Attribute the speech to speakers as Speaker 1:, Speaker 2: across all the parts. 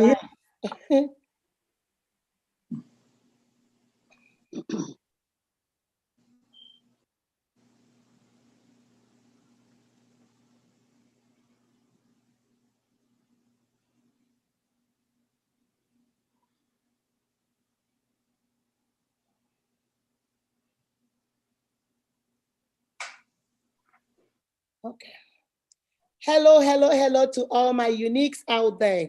Speaker 1: Yeah. Okay. Hello, hello, hello to all my uniques out there.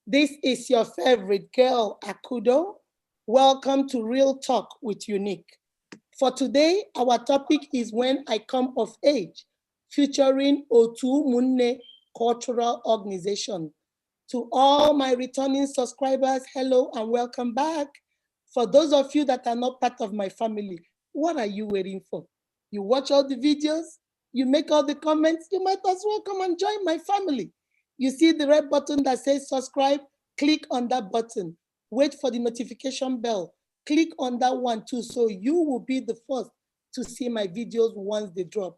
Speaker 1: This is your favorite girl, Akudo. Welcome to Real Talk with Unique. For today, our topic is When I Come of Age, featuring Otu Umunne Cultural Organization. To all my returning subscribers, hello and welcome back. For those of you that are not part of my family, what are you waiting for? You watch all the videos, you make all the comments, you might as well come and join my family. You see the red button that says subscribe, click on that button. Wait for the notification bell. Click on that one too, so you will be the first to see my videos once they drop.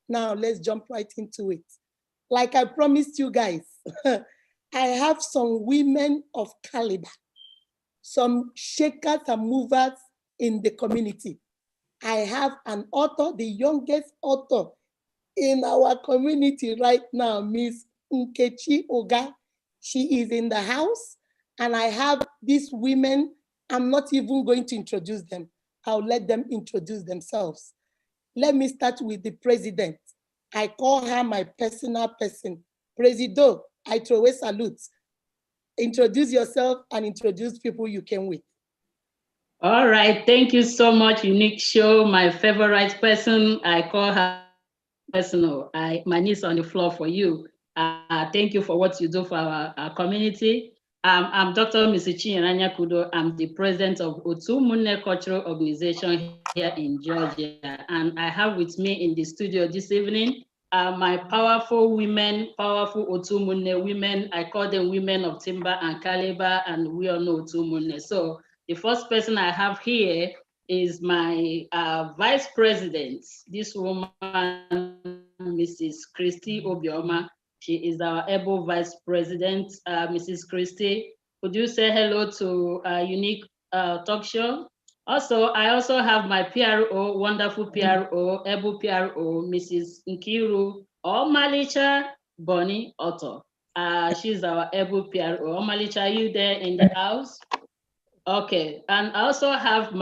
Speaker 1: Now let's jump right into it. Like I promised you guys, I have some women of caliber, some shakers and movers in the community. I have an author, the youngest author in our community right now, Miss Nkechi Ugah. She is in the house, and I have these women. I'm not even going to introduce them. I'll let them introduce themselves. Let me start with the president. I call her my personal person. Presido, I throw away salutes. Introduce yourself and introduce people you came with.
Speaker 2: All right, thank you so much, Unique Show. My favorite person, I call her personal. My knees on the floor for you. Thank you for what you do for our community. I'm Dr. Nkechi Ugah. I'm the president of Otu Umunne Cultural Organization here in Georgia. And I have with me in the studio this evening my powerful women, powerful Otu Umunne women. I call them women of timber and caliber, and we all know Otu Umunne. So the first person I have here is my vice president, this woman, Mrs. Christy Obioma. She is our able vice president, Mrs. Christy. Could you say hello to Unique Talk Show? Also, I also have my PRO, wonderful PRO, able PRO, Mrs. Nkiru Omalicha Bonnie Otto. She's our able PRO. Omalicha, are you there in the house? Okay, and I also have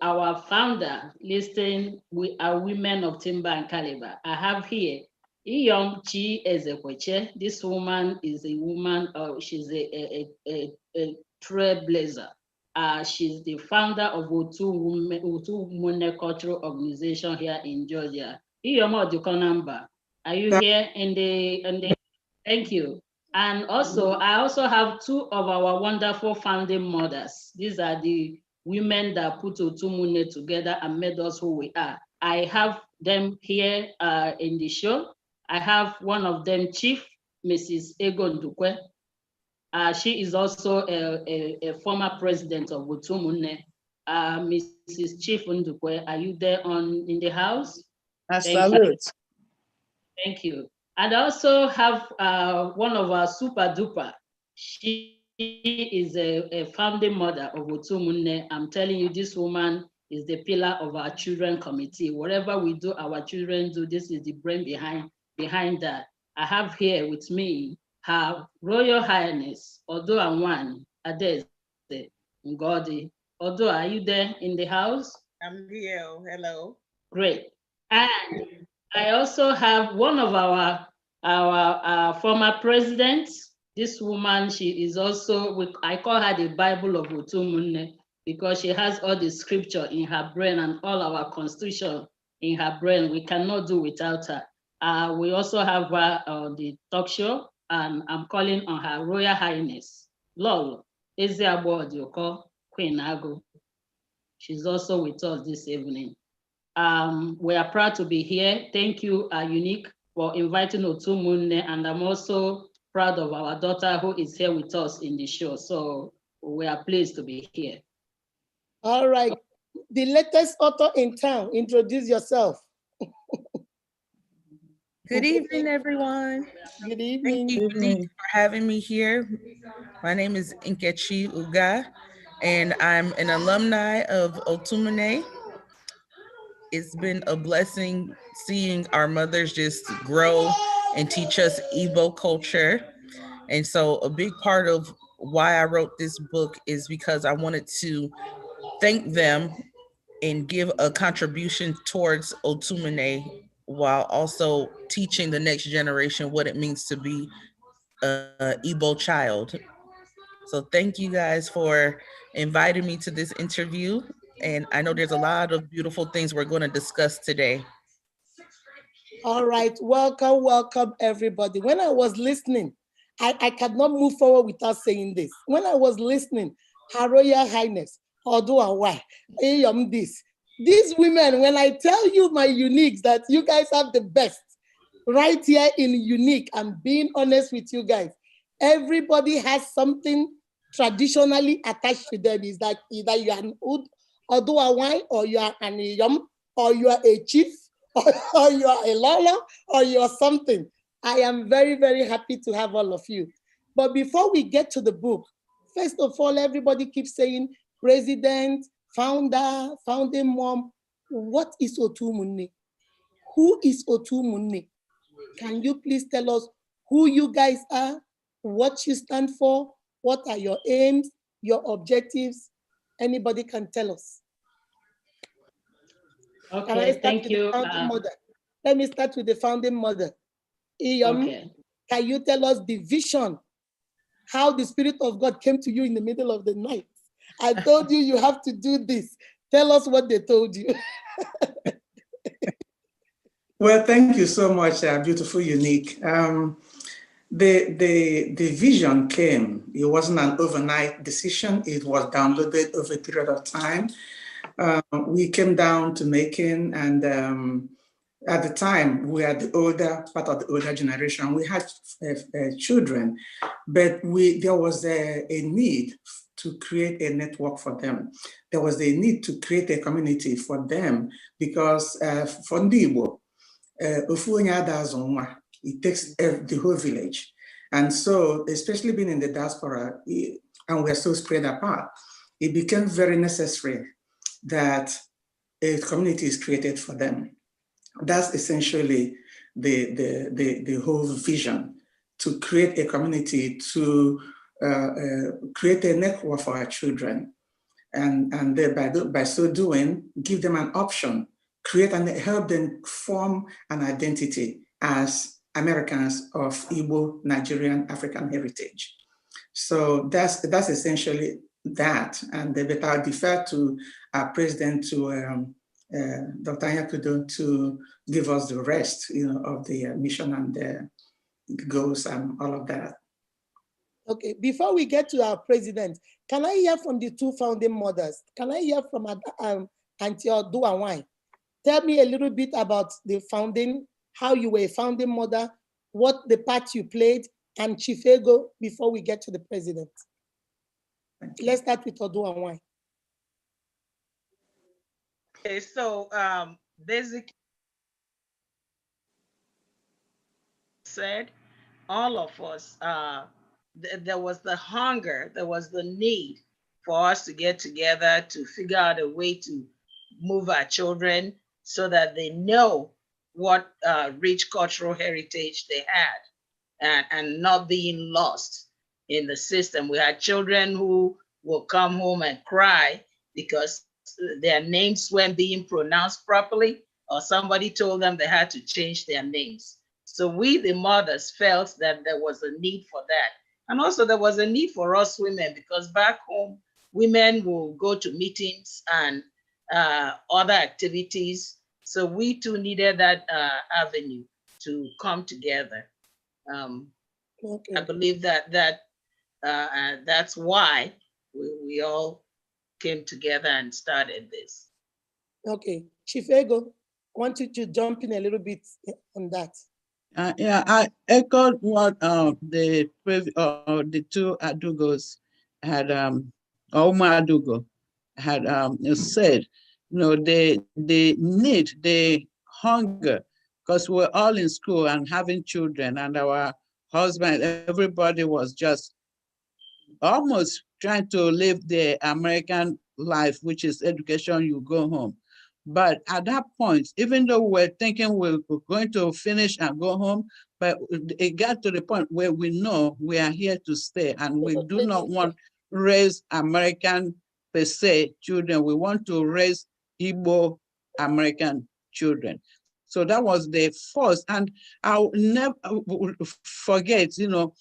Speaker 2: our founder listing with our women of timber and caliber. I have here Iyom Chi Ezekweche. This woman is a woman, she's a trailblazer. She's the founder of Otu Umunne Cultural Organization here in Georgia. Iyom Odukonamba, are you here in the thank you. And also, I also have two of our wonderful founding mothers. These are the women that put Otu Umunne together and made us who we are. I have them here in the show. I have one of them, Chief Mrs. Ego Ndukwe. She is also a former president of Otu Umunne. Mrs. Chief Ndukwe, are you there in the house?
Speaker 1: Salute.
Speaker 2: Thank you. And I also have one of our super duper. She is a founding mother of Otu Umunne. I'm telling you, this woman is the pillar of our children committee. Whatever we do, our children do. This is the brain behind that. I have here with me her Royal Highness Odo Anwan Adeze Ngodi. Odo, are you there in the house?
Speaker 3: I'm here. Hello.
Speaker 2: Great. And I also have one of our former presidents. This woman, she is also, I call her the Bible of Otu Umunne because she has all the scripture in her brain and all our constitution in her brain. We cannot do without her. We also have her on the talk show, and I'm calling on her Royal Highness, Lolo Ezeabo Odioko Queen Ago. She's also with us this evening. We are proud to be here. Thank you, Unique, for inviting Otu Umunne, and I'm also proud of our daughter who is here with us in the show. So we are pleased to be here.
Speaker 4: All right. The latest author in town, introduce yourself.
Speaker 3: Good evening, everyone.
Speaker 1: Good
Speaker 3: Thank
Speaker 1: evening.
Speaker 3: you, Unique, for having me here. My name is Nkechi Ugah, and I'm an alumni of Otu Umunne. It's been a blessing seeing our mothers just grow and teach us Igbo culture. And so a big part of why I wrote this book is because I wanted to thank them and give a contribution towards Otu Umunne while also teaching the next generation what it means to be a Igbo child. So thank you guys for inviting me to this interview. And I know there's a lot of beautiful things we're going to discuss today.
Speaker 1: All right, welcome everybody. When I was listening, I cannot move forward without saying this. When I was listening, Her Royal Highness, Odua, why? This. These women, when I tell you my uniques that you guys have the best right here in Unique, I'm being honest with you guys. Everybody has something traditionally attached to them. Is that either you are an Odua wine, or you are an Iyom, or you are a chief, or you are a lawyer, or you are something. I am very happy to have all of you. But before we get to the book, first of all, everybody keeps saying president, founder, founding mom. What is Otu Umunne? Who is Otu Umunne? Can you please tell us who you guys are, what you stand for, what are your aims, your objectives? Anybody can tell us.
Speaker 2: Okay, thank you.
Speaker 1: Mother? Let me start with the founding mother. Iyom,
Speaker 2: Okay.
Speaker 1: can you tell us the vision, how the Spirit of God came to you in the middle of the night? I told you you have to do this. Tell us what they told you.
Speaker 5: Well, thank you so much, beautiful Unique. The vision came. It wasn't an overnight decision. It was downloaded over a period of time. We came down to Macon, and at the time, we are the older part of the older generation. We had children, but there was a need to create a network for them. There was a need to create a community for them because for Ndi Igbo, it takes the whole village. And so, especially being in the diaspora, and we're so spread apart, it became very necessary that a community is created for them. That's essentially the whole vision, to create a community, to create a network for our children. And by so doing, give them an option, create and help them form an identity as Americans of Igbo, Nigerian, African heritage. So that's essentially that. And but I'll defer to our president, to Dr. UNIQUEAKUDO, to give us the rest, of the mission and the goals and all of that.
Speaker 1: Okay, before we get to our president, can I hear from the two founding mothers? Can I hear from Auntie Oduawai? Tell me a little bit about the founding, how you were a founding mother, what the part you played, and Chief Ego before we get to the president. Let's start with Oduawai.
Speaker 3: Okay, so basically, said all of us, there was the hunger, there was the need for us to get together to figure out a way to move our children so that they know what rich cultural heritage they had, and not being lost in the system. We had children who will come home and cry because their names weren't being pronounced properly, or somebody told them they had to change their names. So we, the mothers, felt that there was a need for that. And also there was a need for us women, because back home, women will go to meetings and other activities. So we too needed that avenue to come together. Okay. I believe that's why we all came together and started this.
Speaker 1: Okay, Chief Ego, I want you to jump in a little bit on that.
Speaker 6: Yeah, I echoed what the two Adugos had, Oma Adugo had said. The need, the hunger because we're all in school and having children, and our husband, everybody was just almost trying to live the American life, which is education, you go home. But at that point, even though we're thinking we're going to finish and go home, but it got to the point where we know we are here to stay, and we do not want to raise American per se children. We want to raise Igbo American children. So that was the first, and I'll never forget, you know,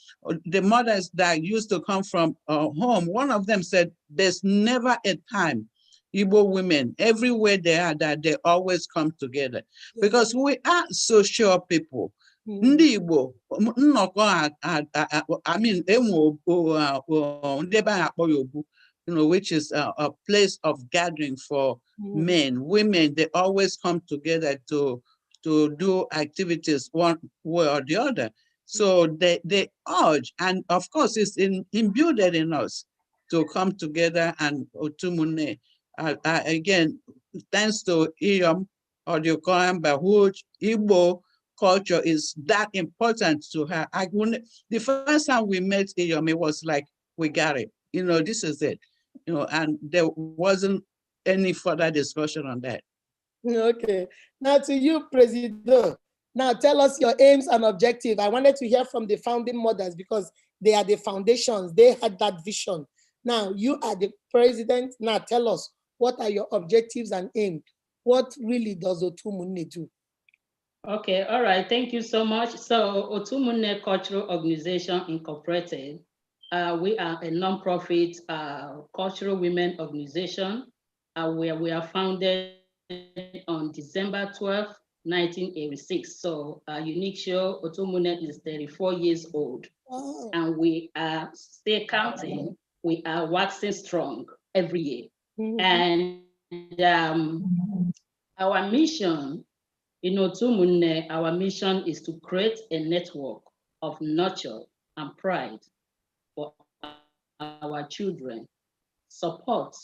Speaker 6: the mothers that used to come from home. One of them said, there's never a time Igbo women, everywhere they are, that they always come together, because we are social people. Ndi Igbo, I mean, you know, which is a place of gathering for men, women. They always come together to do activities one way or the other. So they urge, and of course it's imbued in us to come together. And Otu Umunne, again, thanks to Iyom or the Okoyamba, which Igbo culture is that important to her. The first time we met Iyom, it was like, we got it. You know, this is it. You know, and there wasn't any further discussion on that.
Speaker 1: Okay. Now to you, President. Now tell us your aims and objectives. I wanted to hear from the founding mothers because they are the foundations. They had that vision. Now you are the president. Now tell us, what are your objectives and aims? What really does Otu Umunne do?
Speaker 2: Okay, all right. Thank you so much. So Otu Umunne Cultural Organization Incorporated, we are a non-profit cultural women organization where we are founded on December 12th, 1986. So our unique show, Otu Umunne, is 34 years old. Oh. And we are still counting. We are waxing strong every year. And our mission in Otu Umunne, our mission is to create a network of nurture and pride for our children, support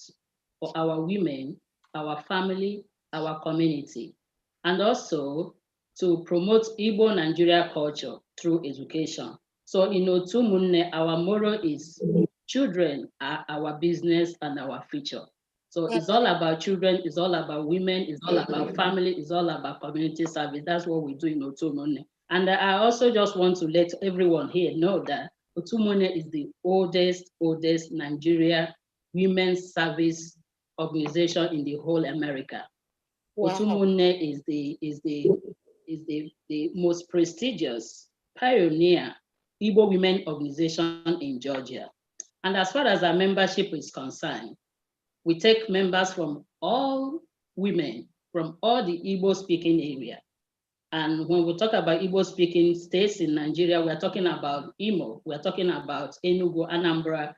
Speaker 2: for our women, our family, our community, and also to promote Igbo Nigeria culture through education. So in Otu Umunne, our motto is children are our business and our future. So it's all about children, it's all about women, it's all about family, it's all about community service. That's what we do in Otu Umunne. And I also just want to let everyone here know that Otu Umunne is the oldest Nigeria women's service organization in the whole America. Wow. Otu Umunne is the most prestigious pioneer Igbo women organization in Georgia. And as far as our membership is concerned, we take members from all women from all the Igbo speaking area. And when we talk about Igbo speaking states in Nigeria, we're talking about Imo, we're talking about Enugu, Anambra,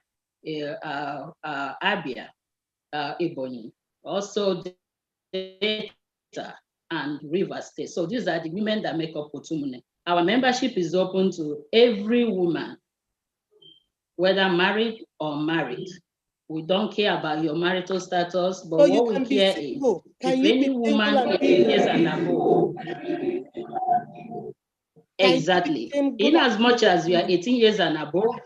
Speaker 2: Abia, Ebonyi, also Delta and Rivers State. So these are the women that make up Otu Umunne. Our membership is open to every woman, whether married or married. We don't care about your marital status, but so what we care is if any woman 18 years and above. Exactly. In as much as you are 18 years and above,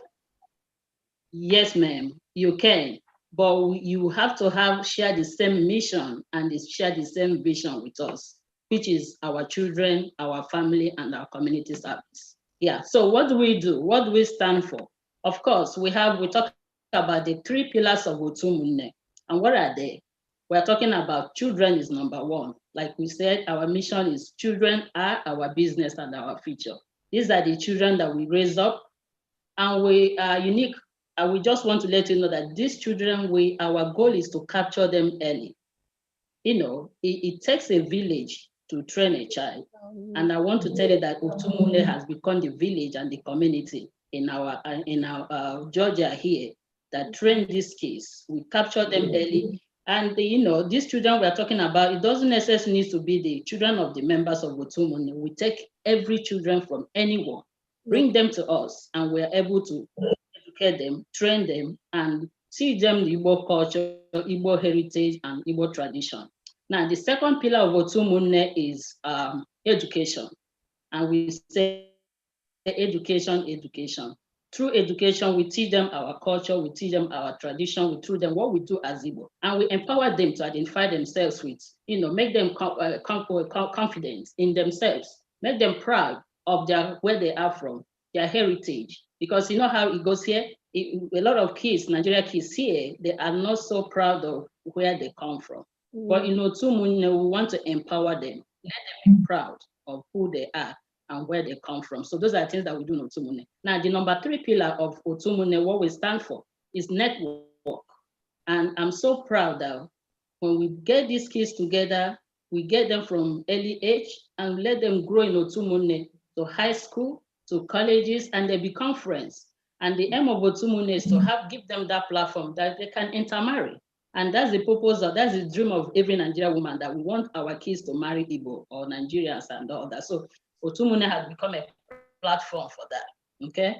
Speaker 2: yes, ma'am, you can. But you have to share the same mission and share the same vision with us, which is our children, our family, and our community service. Yeah. So what do we do? What do we stand for? Of course, we talk about the 3 pillars of Otu Umunne. And what are they? We're talking about children is number 1. Like we said, our mission is children are our business and our future. These are the children that we raise up, and we are unique. And we just want to let you know that these children, our goal is to capture them early. You know, it takes a village to train a child. And I want to tell you that Otu Umunne has become the village and the community in our Georgia here that train these kids. We capture them early. And these children we are talking about, it doesn't necessarily need to be the children of the members of Otu Umunne. We take every children from anyone, bring them to us, and we're able to educate them, train them, and teach them the Igbo culture, Igbo heritage, and Igbo tradition. Now, the second pillar of Otu Umunne is education. And we say education, education. Through education, we teach them our culture, we teach them our tradition, we teach them what we do as Igbo, and we empower them to identify themselves with, make them confident in themselves, make them proud of where they are from, their heritage. Because you know how it goes here, a lot of kids, Nigeria kids here, they are not so proud of where they come from. But in Otu Umunne, we want to empower them, let them be proud of who they are and where they come from. So those are things that we do in Otu Umunne. Now, the number 3 pillar of Otu Umunne, what we stand for, is network. And I'm so proud that when we get these kids together, we get them from early age and let them grow in Otu Umunne to high school, to colleges, and they become friends. And the aim of Otu Umunne is to give them that platform that they can intermarry. And that's the purpose that's the dream of every Nigerian woman, that we want our kids to marry Igbo or Nigerians and all that. So Otu Umunne has become a platform for that, okay?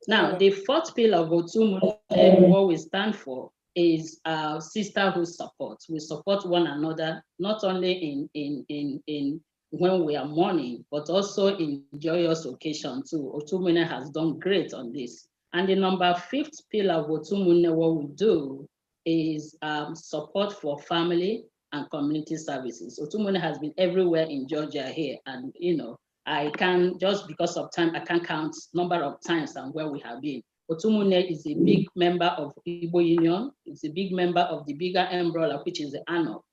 Speaker 2: Now, the 4th pillar of Otu Umunne, what we stand for, is sisterhood support. We support one another, not only in when we are mourning, but also in joyous occasion too. Otu Umunne has done great on this. And the number 5th pillar of Otu Umunne, what we do is support for family and community services. Otu Umunne has been everywhere in Georgia here, and I can, just because of time, I can't count number of times and where we have been. Otu Umunne is a big member of Igbo Union. It's a big member of the bigger umbrella, which is the ANO.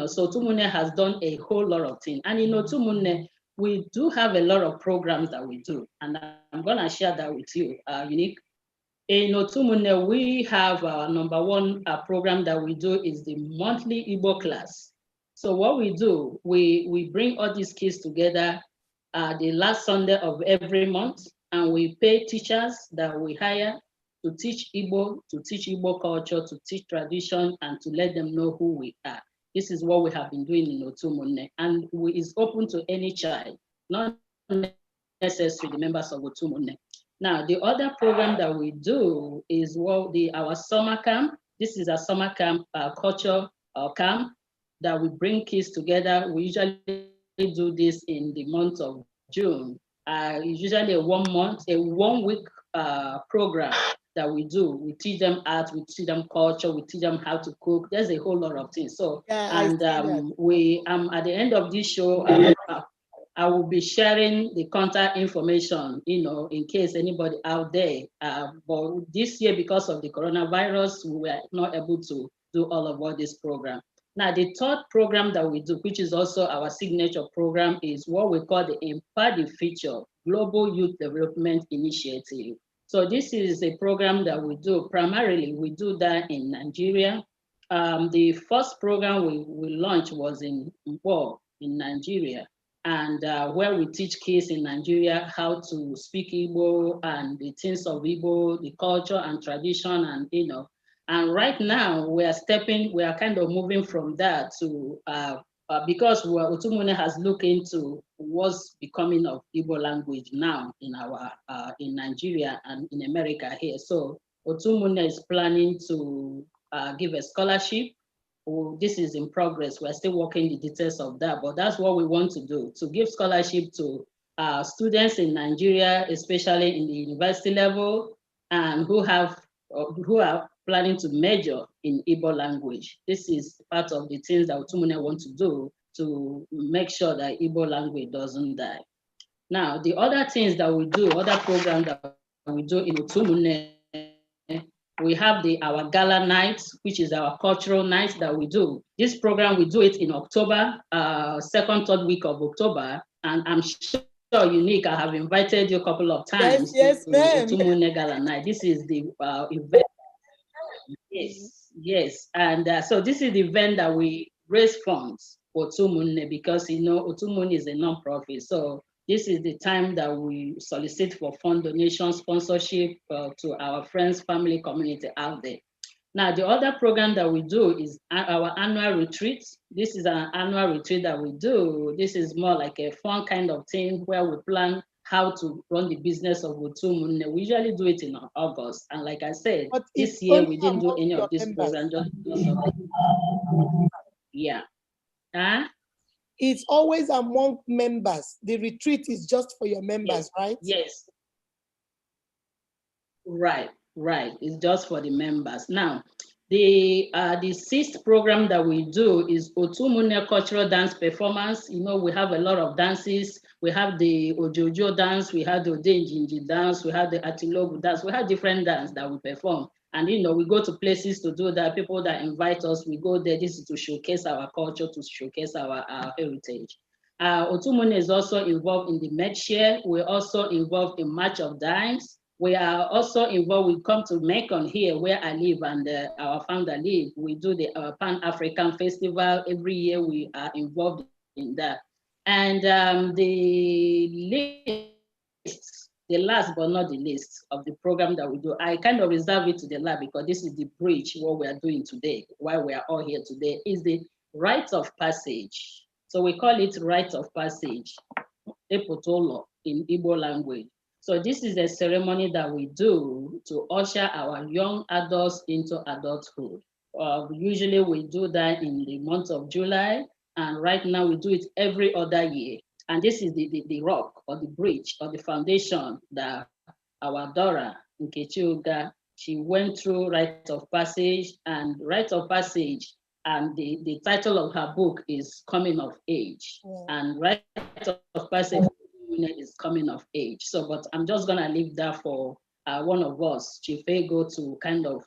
Speaker 2: So Otu Umunne has done a whole lot of things. And in Otu Umunne, we do have a lot of programs that we do, and I'm gonna share that with you, UNIQ. In Otu Umunne, we have our number 1 program that we do is the monthly Igbo class. So what we do, we bring all these kids together the last Sunday of every month, and we pay teachers that we hire to teach Igbo culture, to teach tradition, and to let them know who we are. This is what we have been doing in Otu Umunne, and it's open to any child, not necessarily the members of Otu Umunne. Now, the other program that we do is our summer camp. This is a summer camp, culture camp that we bring kids together. We usually do this in the month of June. Usually a 1 week program that we do. We teach them art, we teach them culture, we teach them how to cook. There's a whole lot of things. So, and we at the end of this show, I will be sharing the contact information, in case anybody out there. But this year, because of the coronavirus, we were not able to do all this program. Now, the 3rd program that we do, which is also our signature program, is what we call the Empower the Future Global Youth Development Initiative. So this is a program that we do, primarily we do that in Nigeria. The first program we launched was in Ndewo in Nigeria, and where we teach kids in Nigeria how to speak Igbo and the things of Igbo, the culture and tradition, and and right now we are kind of moving from that to because Otu Umunne has looked into what's becoming of Igbo language now in in Nigeria and in America here. So Otu Umunne is planning to give a scholarship. This is in progress. We're still working the details of that, but that's what we want to do, to give scholarship to students in Nigeria, especially in the university level, and who are planning to major in Igbo language. This is part of the things that Otu Umunne want to do to make sure that Igbo language doesn't die. Now, the other things that we do, other programs that we do in Otu Umunne, we have our gala nights, which is our cultural nights that we do. This program, we do it in October, 2nd, 3rd week of October, and I'm sure UNIQ, I have invited you a couple of times
Speaker 1: yes,
Speaker 2: to
Speaker 1: ma'am.
Speaker 2: Otu Umunne Gala Night. This is the event. Yes, and so this is the event that we raise funds for Otu Umunne, because Otu Umunne is a non-profit. So this is the time that we solicit for fund donation, sponsorship to our friends, family, community out there. Now, the other program that we do is our annual retreat. This is an annual retreat that we do. This is more like a fun kind of thing where we plan how to run the business of Otu Umunne. We usually do it in August. And like I said, this year we didn't do any of this program just because of it. Yeah. Huh?
Speaker 1: It's always among members. The retreat is just for your members, right?
Speaker 2: Yes. Right. It's just for the members. Now, the sixth program that we do is Otu Umunne Cultural Dance Performance. You know, we have a lot of dances. We have the Ojojo dance, we have the Odenjinji dance, we have the Atilogu dance, we have different dance that we perform. And you know, we go to places to do that. People that invite us, we go there. This is to showcase our culture, to showcase our heritage. Otu Umunne is also involved in the Medshare. We're also involved in March of Dimes. We are also involved, we come to Macon here where I live and our founder live. We do the Pan-African Festival. Every year we are involved in that. And the list, the last but not the least of the program that we do, I kind of reserve it to the lab because this is the bridge, what we are doing today, why we are all here today, is the rite of passage. So we call it rite of passage, Epotolo in Igbo language. So this is a ceremony that we do to usher our young adults into adulthood. Usually we do that in the month of July, and right now we do it every other year. And this is the rock or the bridge or the foundation that our Dora, Nkechi Ugah, she went through rite of passage, and rite of passage, and the title of her book is Coming of Age. Yeah. And rite of passage is coming of age. So, but I'm just gonna leave that for one of us, Chief Ego, to kind of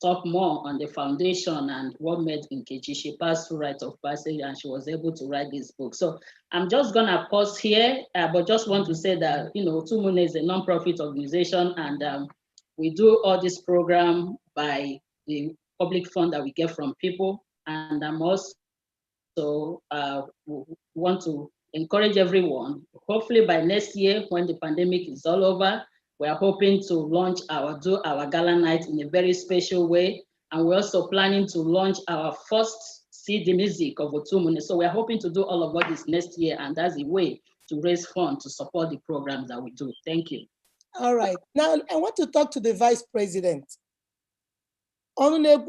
Speaker 2: talk more on the foundation and what made Nkechi. She passed through rite of passage and she was able to write this book. So I'm just gonna pause here, but just want to say that, you know, Otu Umunne is a non-profit organization, and we do all this program by the public fund that we get from people. And I'm also want to encourage everyone, hopefully by next year when the pandemic is all over, we are hoping to launch do our gala night in a very special way. And we're also planning to launch our first CD music of Otu Umunne. So we're hoping to do all of this next year, and that's a way to raise funds to support the programs that we do. Thank you.
Speaker 1: All right, now I want to talk to the Vice President. One of Ndi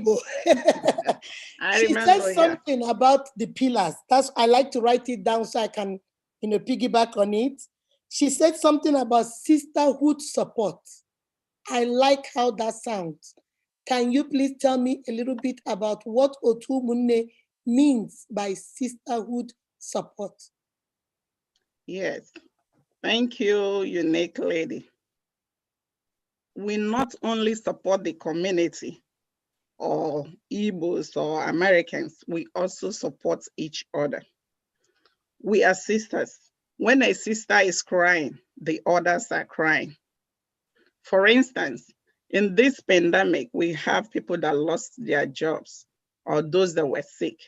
Speaker 1: Igbo. She said something about the pillars. I like to write it down so I can, you know, piggyback on it. She said something about sisterhood support. I like how that sounds. Can you please tell me a little bit about what Otu Umunne means by sisterhood support?
Speaker 4: Yes, thank you, unique lady. We not only support the community or Igbos or Americans, we also support each other. We are sisters. When a sister is crying, the others are crying. For instance, in this pandemic, we have people that lost their jobs or those that were sick.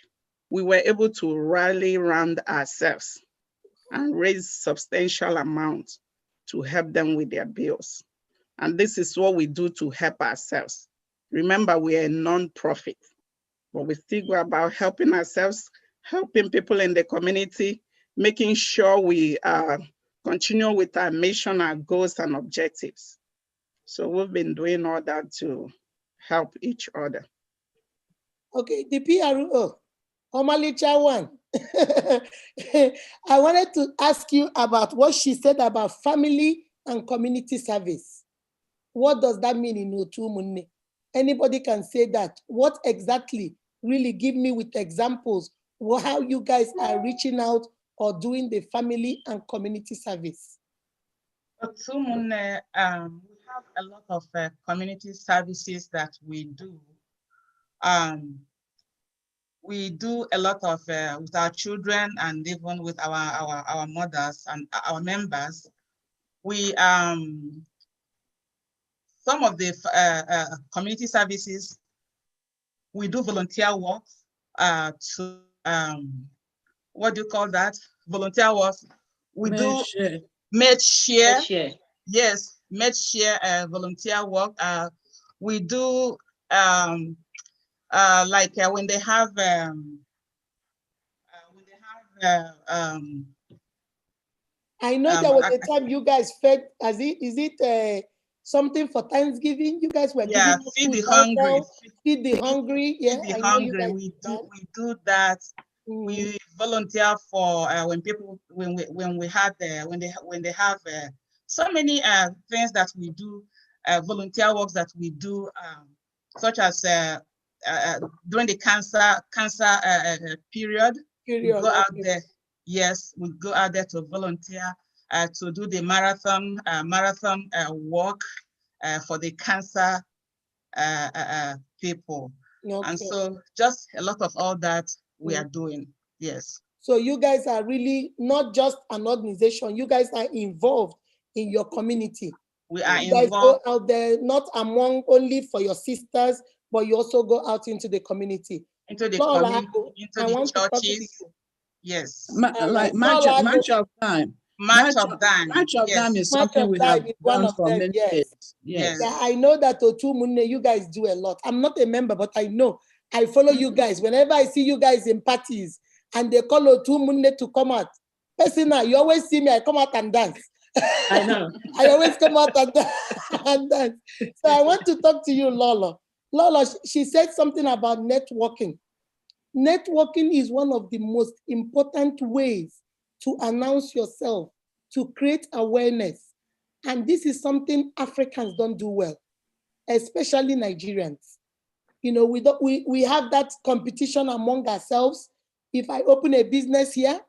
Speaker 4: We were able to rally around ourselves and raise substantial amounts to help them with their bills. And this is what we do to help ourselves. Remember, we are a non-profit, but we still go about helping ourselves, helping people in the community, making sure we continue with our mission, our goals and objectives. So we've been doing all that to help each other.
Speaker 1: Okay, the PRO, Omalicha one. I wanted to ask you about what she said about family and community service. What does that mean in Otu Umunne? Anybody can say that. What exactly? Really give me with examples how you guys are reaching out or doing the family and community service.
Speaker 3: Otu Umunne, we have a lot of community services that we do. We do a lot of with our children and even with our mothers and our members. We some of the community services, we do volunteer work to what do you call that? Volunteer work. We do Medshare. Yes, Medshare volunteer work. We do like when they have
Speaker 1: I know there was a time you guys fed, is it something for Thanksgiving. You guys were
Speaker 3: Yeah,
Speaker 1: giving
Speaker 3: feed the
Speaker 1: food
Speaker 3: hungry.
Speaker 1: also. Feed the hungry. Yeah,
Speaker 3: Feed the
Speaker 1: I know you
Speaker 3: hungry.
Speaker 1: guys
Speaker 3: We
Speaker 1: that.
Speaker 3: do that.
Speaker 1: Mhm.
Speaker 3: We volunteer for when they have so many things that we do, volunteer works that we do, such as during the cancer period. We go out
Speaker 1: Okay.
Speaker 3: there. Yes, we go out there to volunteer to do the marathon walk for the cancer people.
Speaker 1: Okay.
Speaker 3: And so just a lot of all that we are doing. Yes.
Speaker 1: So you guys are really not just an organization, you guys are involved in your community.
Speaker 3: We are
Speaker 1: You guys
Speaker 3: involved.
Speaker 1: go out there, not among only for your sisters, but you also go out into the community.
Speaker 3: Into the
Speaker 1: Lola,
Speaker 3: community, into
Speaker 1: I
Speaker 3: the
Speaker 1: want to talk to
Speaker 3: churches.
Speaker 1: you.
Speaker 3: Yes.
Speaker 6: Like
Speaker 1: Lola,
Speaker 6: March of Time.
Speaker 3: March of Time.
Speaker 6: March of
Speaker 3: Yes.
Speaker 6: Time is
Speaker 1: March
Speaker 6: something
Speaker 1: of
Speaker 6: we
Speaker 1: Time
Speaker 6: have
Speaker 1: is one
Speaker 6: done
Speaker 1: of
Speaker 6: for
Speaker 1: them,
Speaker 6: many
Speaker 1: yes.
Speaker 6: years. Yes.
Speaker 1: Yeah, I know that Otu Umunne, you guys do a lot. I'm not a member, but I know. I follow you guys. Whenever I see you guys in parties and they call Otu Umunne to come out, personally, you always see me, I come out and dance.
Speaker 2: I know.
Speaker 1: I always come out and dance. So I want to talk to you, Lola. Lola, she said something about networking. Networking is one of the most important ways to announce yourself, to create awareness. And this is something Africans don't do well, especially Nigerians. You know, we have that competition among ourselves. If I open a business here,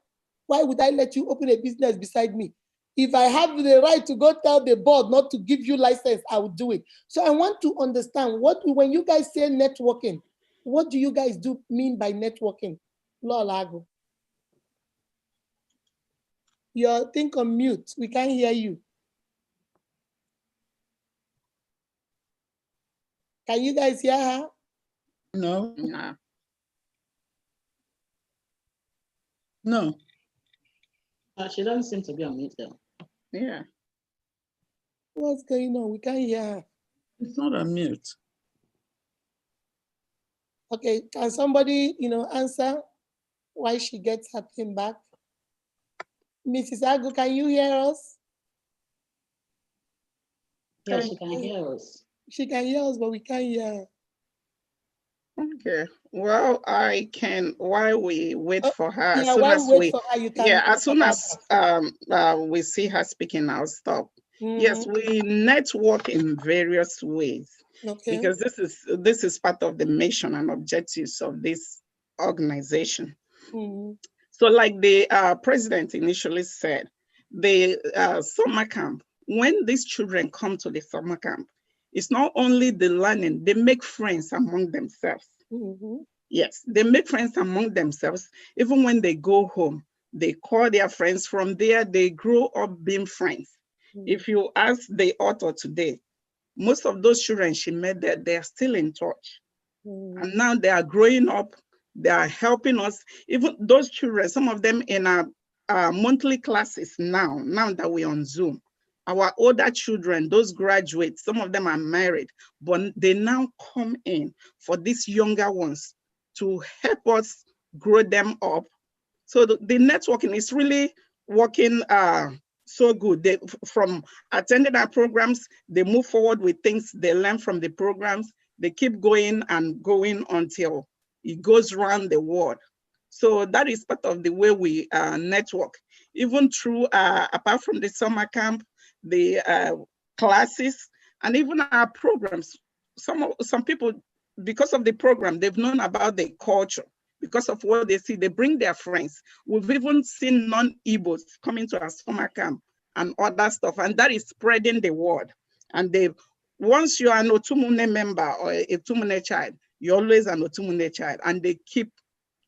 Speaker 1: why would I let you open a business beside me? If I have the right to go tell the board not to give you license, I would do it. So I want to understand when you guys say networking, what do you guys mean by networking? Lolago. You're on mute. We can't hear you. Can you guys hear her?
Speaker 6: No.
Speaker 3: No.
Speaker 6: No.
Speaker 2: She doesn't seem to be on mute though.
Speaker 6: Yeah.
Speaker 1: What's going on? We can't hear her.
Speaker 6: It's not on mute.
Speaker 1: Okay, can somebody, answer why she gets her thing back? Mrs. Agu, can you hear us?
Speaker 2: Yeah, she can hear us.
Speaker 1: She can hear us, but we can't hear her.
Speaker 4: Okay. Well, I can, while we wait for her,
Speaker 1: Yeah, while we wait for her, you can.
Speaker 4: as soon as we see her speaking, I'll stop. Yes, we network in various ways.
Speaker 1: Okay.
Speaker 4: Because this is part of the mission and objectives of this organization. So like the president initially said, the summer camp, when these children come to the summer camp, it's not only the learning, they make friends among themselves. Yes, they make friends among themselves. Even when they go home, they call their friends. From there, they grow up being friends. If you ask the author today, most of those children she met there, they are still in touch. And now they are growing up, they are helping us. Even those children, some of them in our monthly classes now that we're on Zoom, our older children, those graduates, some of them are married, but they now come in for these younger ones to help us grow them up. So the networking is really working so good. They, from attending our programs, they move forward with things they learn from the programs. They keep going and going until it goes around the world. So that is part of the way we network. Even through, apart from the summer camp, the classes, and even our programs. Some people, because of the program, they've known about the culture. Because of what they see, they bring their friends. We've even seen non-Igbos coming to our summer camp and other stuff, and that is spreading the word. And once you are an Otu Umunne member or a Otu Umunne child, you're always an Otu Umunne child, and they keep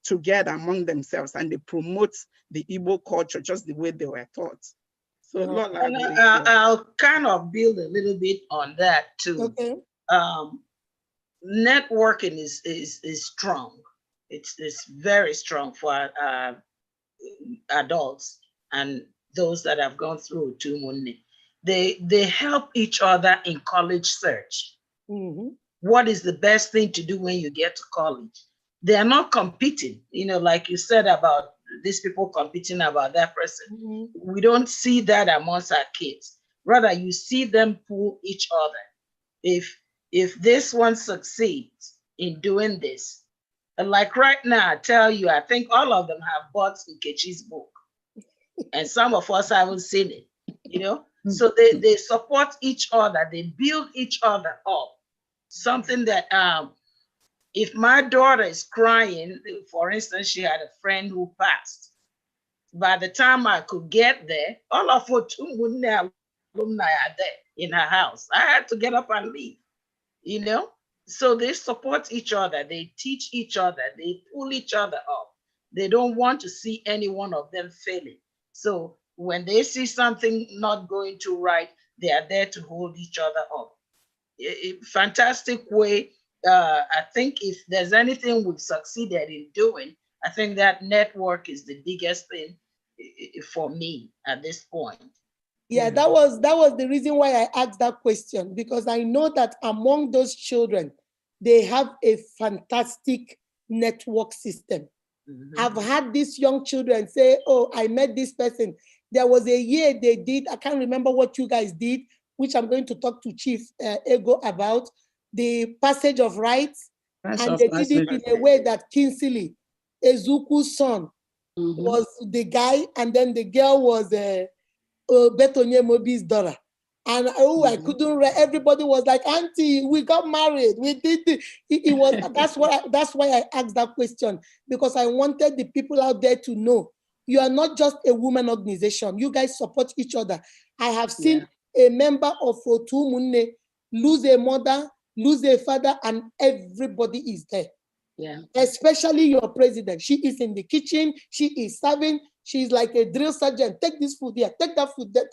Speaker 4: together among themselves and they promote the Igbo culture just the way they were taught. So Lola,
Speaker 3: I'll kind of build a little bit on that too.
Speaker 1: Okay.
Speaker 3: Networking is strong. It's very strong for adults and those that have gone through Otu Umunne. They help each other in college search. What is the best thing to do when you get to college? They are not competing, like you said about these people competing about that person. We don't see that amongst our kids. Rather, you see them pull each other. If this one succeeds in doing this, and like right now, I tell you, I think all of them have bought Nkechi's book, and some of us haven't seen it, you know? So they support each other, they build each other up. Something that if my daughter is crying, for instance, she had a friend who passed. By the time I could get there, all of Otu Umunne alumni are there in her house. I had to get up and leave, you know? So they support each other, they teach each other, they pull each other up. They don't want to see any one of them failing. So when they see something not going too right, they are there to hold each other up. Fantastic way. I think if there's anything we've succeeded in doing, I think that network is the biggest thing for me at this point.
Speaker 1: Yeah, that was the reason why I asked that question, because I know that among those children, they have a fantastic network system. I've had these young children say, oh, I met this person. There was a year they did, I can't remember what you guys did, which I'm going to talk to Chief Ego about, the passage of rights. And they did it in a way that Kinsley, Ezuku's son, was the guy, and then the girl was Betonye Mobi's daughter. And I couldn't read. Everybody was like, Auntie, we got married. We did it was that's why I asked that question, because I wanted the people out there to know you are not just a women organization. You guys support each other. I have seen a member of Otu Umunne lose a mother, lose a father, and everybody is there.
Speaker 2: Yeah.
Speaker 1: Especially your president. She is in the kitchen, she is serving, she's like a drill sergeant. Take this food here, take that food there.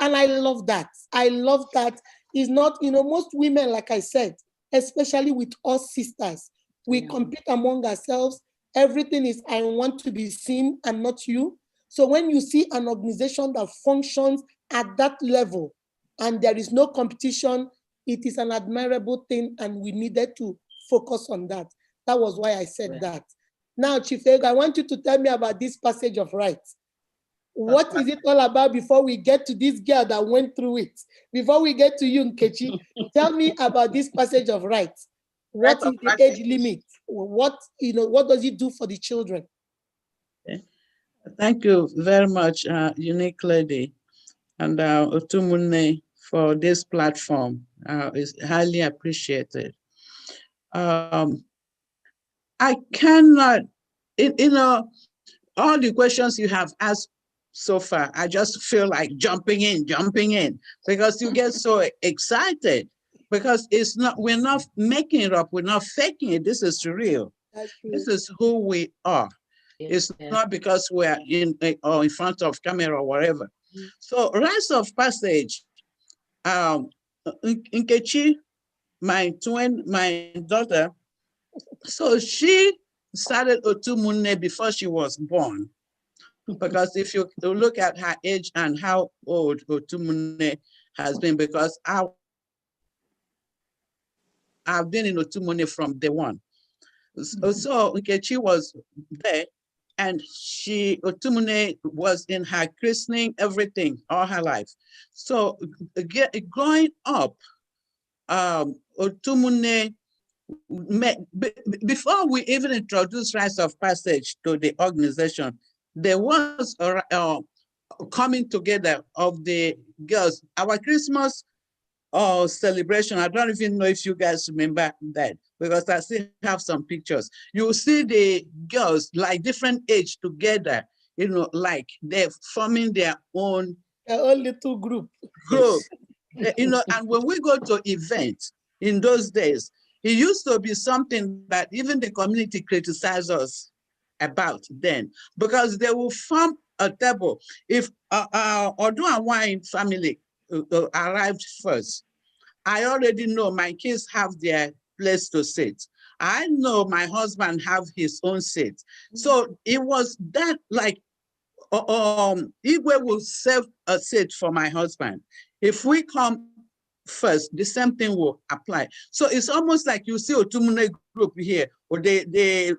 Speaker 1: And I love that. I love that. It's not, most women, like I said, especially with us sisters, we compete among ourselves. Everything is, I want to be seen and not you. So when you see an organization that functions at that level and there is no competition, it is an admirable thing, and we needed to focus on that. That was why I said that. Now, Chief Ego, I want you to tell me about this passage of rights. What is it all about before we get to this girl that went through it? Before we get to you, Nkechi, tell me about this passage of rights. What is the age limit? What does it do for the children?
Speaker 6: Okay. Thank you very much, Unique Lady, and Otu Umunne for this platform. It's highly appreciated. I cannot, all the questions you have asked so far, I just feel like jumping in, because you get so excited, because we're not making it up, we're not faking it. This is real. This is who we are. It's not because we're in front of camera or whatever. So rites of passage, Nkechi, my daughter, so she started Otu Umunne before she was born. Because if you look at her age and how old Otu Umunne has been, because I've been in Otu Umunne from day one. So Nkechi was there, and Otu Umunne was in her christening, everything, all her life. So growing up, Otu Umunne, before we even introduced rites of passage to the organization, there was a coming together of the girls. Our Christmas celebration, I don't even know if you guys remember that, because I still have some pictures. You see the girls, like different age together, like they're forming their own
Speaker 1: little group.
Speaker 6: And when we go to events in those days, it used to be something that even the community criticized us about then, because they will form a table. If Odu and Wine family arrived first, I already know my kids have their place to sit. I know my husband have his own seat. So it was that, like, Igwe will save a seat for my husband. If we come first, the same thing will apply. So it's almost like you see Otu Umunne group here, or the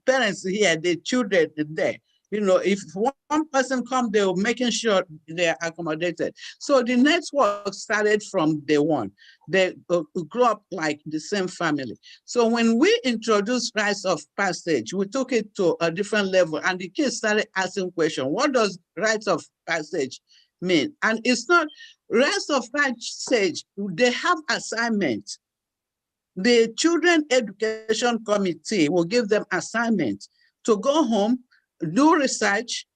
Speaker 6: parents here, the children there. You know, if one person come, they're making sure they're accommodated. So the network started from day one. They grew up like the same family. So when we introduced rites of passage, we took it to a different level, and the kids started asking questions. What does rites of passage mean? And it's not rites of passage, they have assignments. The Children Education Committee will give them assignments to go home, do research,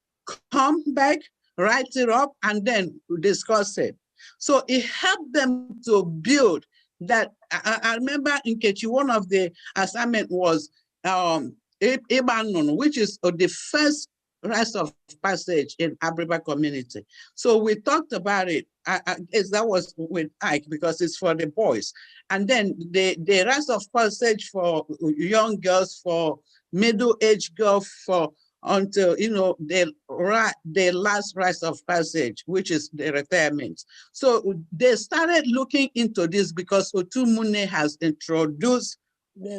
Speaker 6: come back, write it up, and then discuss it. So it helped them to build that. I remember in Nkechi, one of the assignment was Ibanun, which is the first rites of passage in Abriba community. So we talked about it. I guess that was with Ike because it's for the boys. And then the rites of passage for young girls, for middle-aged girls, for until, you know, the last rites of passage, which is the retirement. So they started looking into this because Otu Umunne has introduced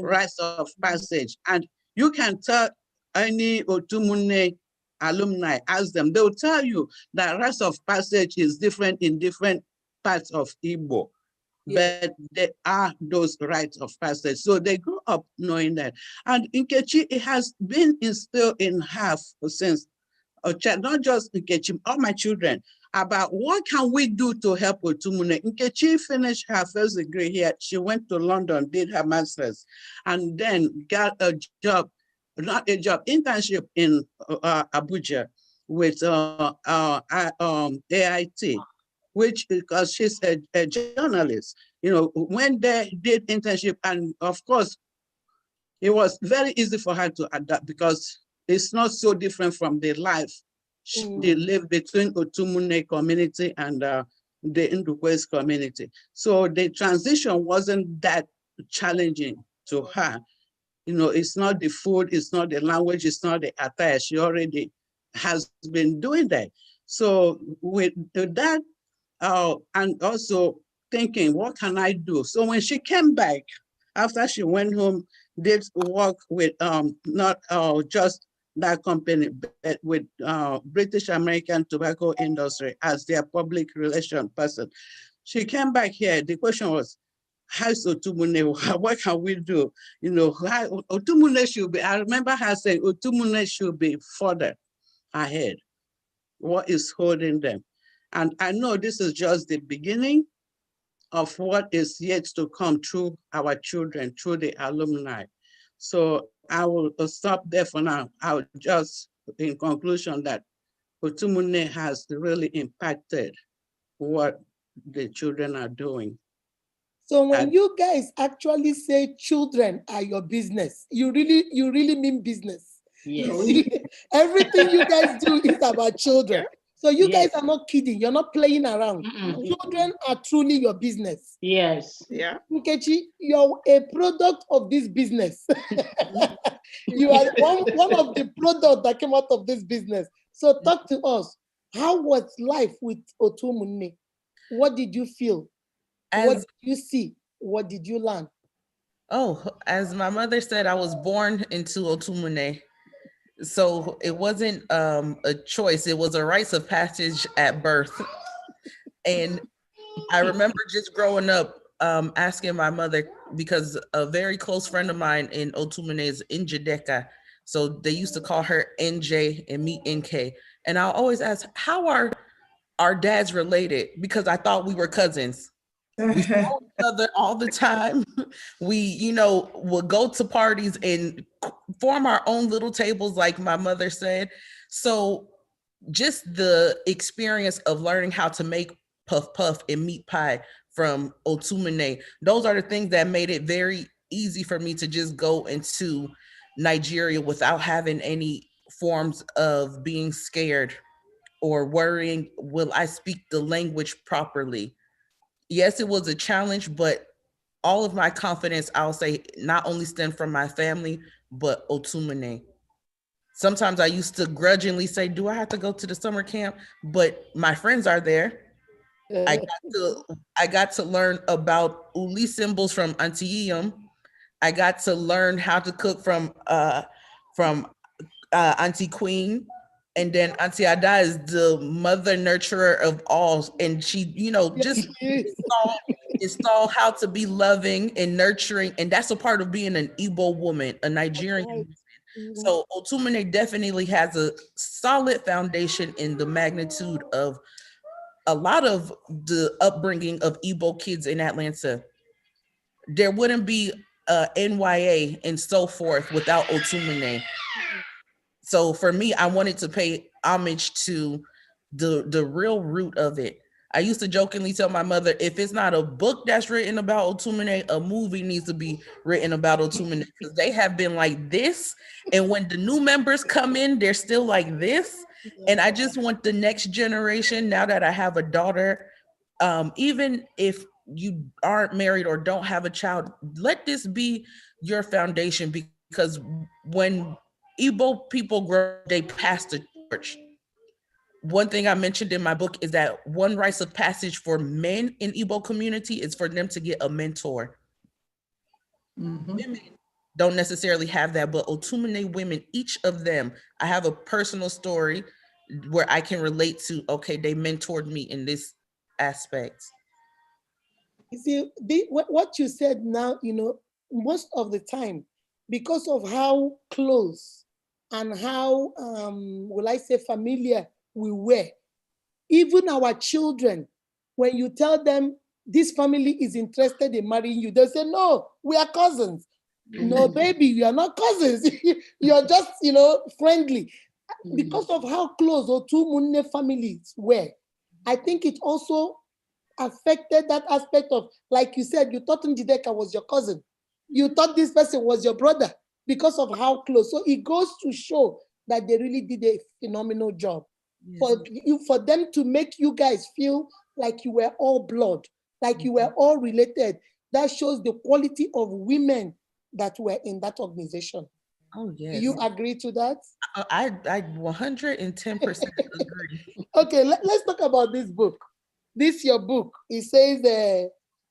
Speaker 6: rites of passage. And you can tell any Otu Umunne alumni, ask them, they'll tell you that rites of passage is different in different parts of Igbo. Yeah. But there are those rites of passage. So they grew up knowing that. And Nkechi, it has been instilled in her since a child, not just Nkechi, all my children, about what can we do to help Otu Umunne. Nkechi finished her first degree here. She went to London, did her master's, and then got a job, not a job, internship in Abuja with AIT. Which, because she's a journalist, you know, when they did internship, and of course, it was very easy for her to adapt because it's not so different from the life she lived between Otu Umunne community and the Ndukwe's community. So the transition wasn't that challenging to her. You know, it's not the food, it's not the language, it's not the attire. She already has been doing that. So with that, and also thinking, what can I do? So when she came back, after she went home, did work with not just that company, but with British American Tobacco Industry as their public relation person. She came back here. The question was, how's Otu Umunne? What can we do? You know, Otu Umunne should be, I remember her saying, Otu Umunne should be further ahead. What is holding them? And I know this is just the beginning of what is yet to come through our children, through the alumni. So I will stop there for now. I will just, in conclusion, that Otu Umunne has really impacted what the children are doing.
Speaker 1: So when you guys actually say children are your business, you really mean business.
Speaker 2: Yes.
Speaker 1: Everything you guys do is about children. So you guys are not kidding. You're not playing around. Children are truly your business.
Speaker 2: Yes.
Speaker 4: Yeah.
Speaker 1: Nkechi, you're a product of this business. You are one of the products that came out of this business. So talk to us. How was life with Otu Umunne? What did you feel? What did you see? What did you learn?
Speaker 7: Oh, as my mother said, I was born into Otu Umunne. So it wasn't a choice. It was a rites of passage at birth. And I remember just growing up asking my mother, because a very close friend of mine in Otu Umunne is Njideka. So they used to call her NJ and me NK. And I'll always ask, how are our dads related? Because I thought we were cousins. We saw each other all the time. We, you know, would go to parties and form our own little tables, like my mother said. So just the experience of learning how to make puff puff and meat pie from Otu Umunne, those are the things that made it very easy for me to just go into Nigeria without having any forms of being scared or worrying, will I speak the language properly? Yes, it was a challenge, but all of my confidence, I'll say, not only stemmed from my family, but Otu Umunne. Sometimes I used to grudgingly say, do I have to go to the summer camp? But my friends are there. I got to learn about Uli symbols from Auntie Iyom. I got to learn how to cook from Auntie Queen. And then Auntie Ada is the mother nurturer of all. And she, you know, just install how to be loving and nurturing. And that's a part of being an Igbo woman, a Nigerian woman. So Otu Umunne definitely has a solid foundation in the magnitude of a lot of the upbringing of Igbo kids in Atlanta. There wouldn't be NYA and so forth without Otu Umunne. So for me, I wanted to pay homage to the real root of it. I used to jokingly tell my mother, if it's not a book that's written about Otu Umunne, a movie needs to be written about Otu Umunne, because they have been like this. And when the new members come in, they're still like this. And I just want the next generation, now that I have a daughter, even if you aren't married or don't have a child, let this be your foundation, because when Igbo people grow, they pass the torch. One thing I mentioned in my book is that one rites of passage for men in Igbo community is for them to get a mentor. Women don't necessarily have that, but Otu Umunne women, each of them, I have a personal story where I can relate to, okay, they mentored me in this aspect.
Speaker 1: You see, what you said now, you know, most of the time, because of how close and how, will I say, familiar we were, even our children, when you tell them this family is interested in marrying you, they say, no, we are cousins. No, baby, you are not cousins. You're just, you know, friendly. Because of how close Otu Umunne families were, I think it also affected that aspect of, like you said, you thought Njideka was your cousin. You thought this person was your brother because of how close. So it goes to show that they really did a phenomenal job. For them to make you guys feel like you were all blood, like you were all related. That shows the quality of women that were in that organization.
Speaker 7: Oh, yes.
Speaker 1: Do you agree to that?
Speaker 7: I 110% agree.
Speaker 1: Okay, let's talk about this book. This your book. It says,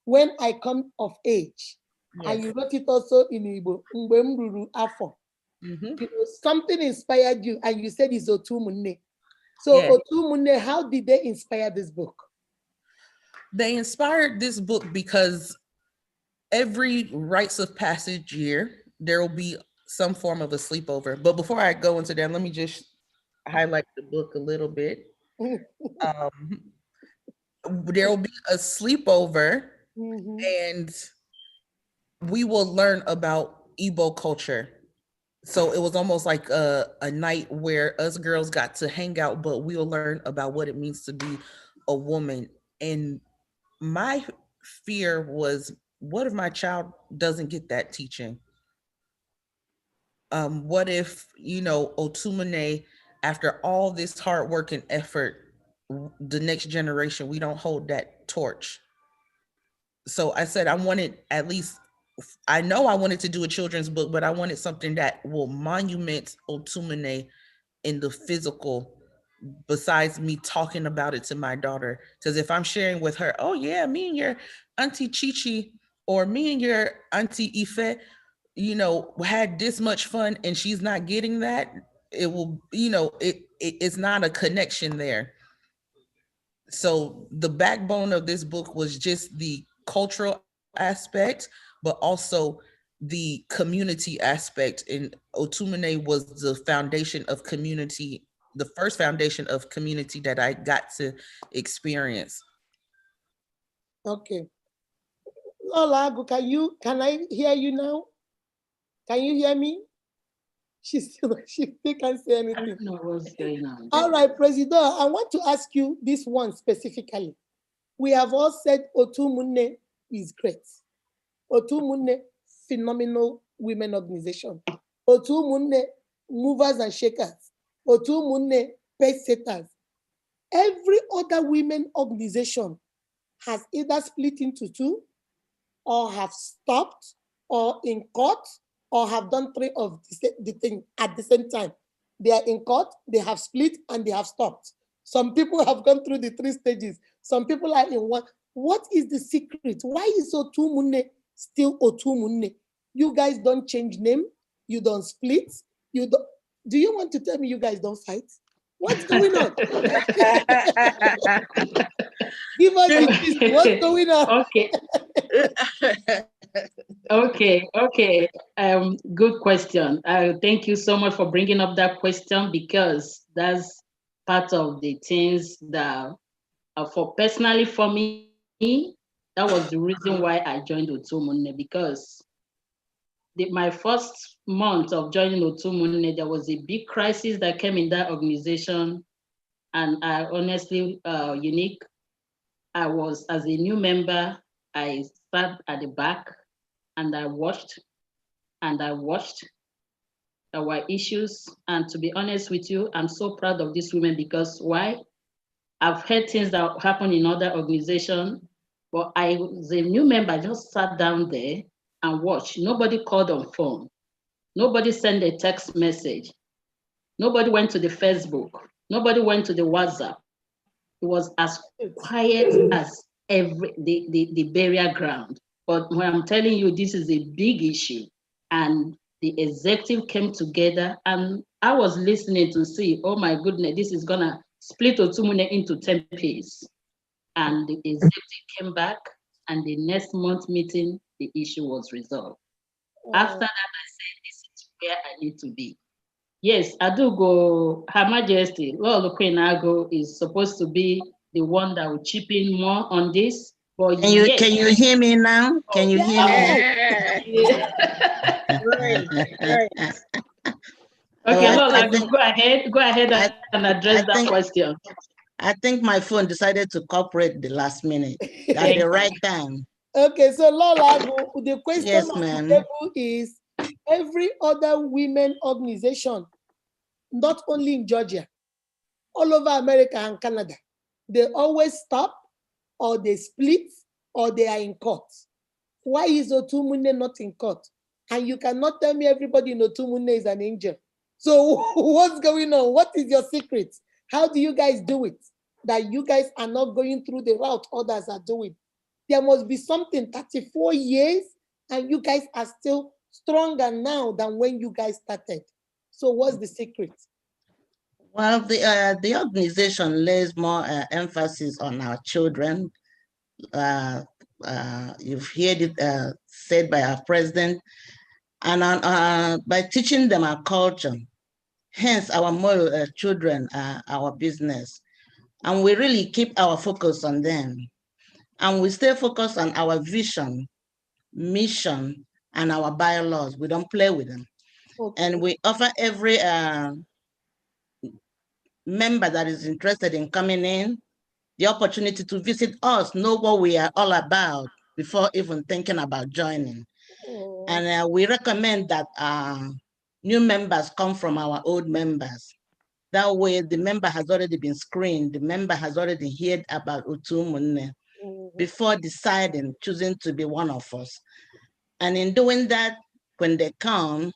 Speaker 1: when I come of age. Yes. And you wrote it also in Igbo. Mgbe m ruru afọ. You know, something inspired you, and you said it's Otu Umunne. So yes. Otu Umunne, how did they inspire this book?
Speaker 7: They inspired this book because every rites of passage year, there will be some form of a sleepover. But before I go into that, let me just highlight the book a little bit. There will be a sleepover, and we will learn about Igbo culture. So it was almost like a night where us girls got to hang out, but we'll learn about what it means to be a woman. And my fear was, what if my child doesn't get that teaching? What if, you know, Otu Umunne, after all this hard work and effort, the next generation, we don't hold that torch? So I said, I wanted at least, I know I wanted to do a children's book, but I wanted something that will monument Otu Umunne in the physical, besides me talking about it to my daughter. Because if I'm sharing with her, oh yeah, me and your Auntie Chichi, or me and your Auntie Ife, you know, had this much fun, and she's not getting that, it will, you know, it's not a connection there. So the backbone of this book was just the cultural aspect, but also the community aspect. And Otu Umunne was the foundation of community, the first foundation of community that I got to experience.
Speaker 1: Okay. Lola, can I hear you now? Can you hear me? She still can't say anything.
Speaker 2: I don't know what's going on.
Speaker 1: All right, President, I want to ask you this one specifically. We have all said Otu Umunne is great. Otu Umunne, phenomenal women organization. Otu Umunne, movers and shakers. Otu Umunne, pace setters. Every other women organization has either split into two, or have stopped, or in court, or have done three of the thing at the same time. They are in court, they have split, and they have stopped. Some people have gone through the three stages. Some people are in one. What is the secret? Why is Otu Umunne still Otu Umunne? You guys don't change name. You don't split. You don't. Do you want to tell me you guys don't fight? What's going on? Give us the gist. What's going on?
Speaker 2: Okay. Good question. Thank you so much for bringing up that question, because that's part of the things that, personally for me, that was the reason why I joined Otu Umunne, because my first month of joining Otu Umunne, there was a big crisis that came in that organization. And I honestly, Unique, I was, as a new member, I sat at the back and I watched There were issues. And to be honest with you, I'm so proud of these women, because why? I've heard things that happen in other organizations, but I was a new member, just sat down there and watched. Nobody called on phone. Nobody sent a text message. Nobody went to the Facebook. Nobody went to the WhatsApp. It was as quiet as the burial ground. But when I'm telling you, this is a big issue. And the executive came together, and I was listening to see, oh my goodness, this is gonna split Otu Umunne into 10 pieces. And the executive came back, and the next month meeting, the issue was resolved. After that, I said, this is where I need to be. Yes, I do go. Her Majesty, Lord Queen Ago, is supposed to be the one that will chip in more on this. But
Speaker 8: can you hear me now? Can you hear me?
Speaker 3: Great.
Speaker 2: Okay, Lord, go ahead and address that question.
Speaker 8: I think my phone decided to cooperate the last minute at the right time.
Speaker 1: Okay, so Lola, the question
Speaker 8: yes,
Speaker 1: on the table is, every other women organization, not only in Georgia, all over America and Canada, they always stop, or they split, or they are in court. Why is Otu Umunne not in court? And you cannot tell me everybody in Otu Umunne is an angel. So what's going on? What is your secret? How do you guys do it, that you guys are not going through the route others are doing? There must be something. 34 years, and you guys are still stronger now than when you guys started. So what's the secret?
Speaker 8: Well, the organization lays more emphasis on our children. You've heard it said by our president, and by teaching them our culture. Hence, our model children are our business. And we really keep our focus on them. And we stay focused on our vision, mission, and our bylaws. We don't play with them. Okay. And we offer every member that is interested in coming in the opportunity to visit us, know what we are all about before even thinking about joining. Oh. And we recommend that new members come from our old members. That way, the member has already been screened. The member has already heard about Otu Umunne before deciding, choosing to be one of us. And in doing that, when they come,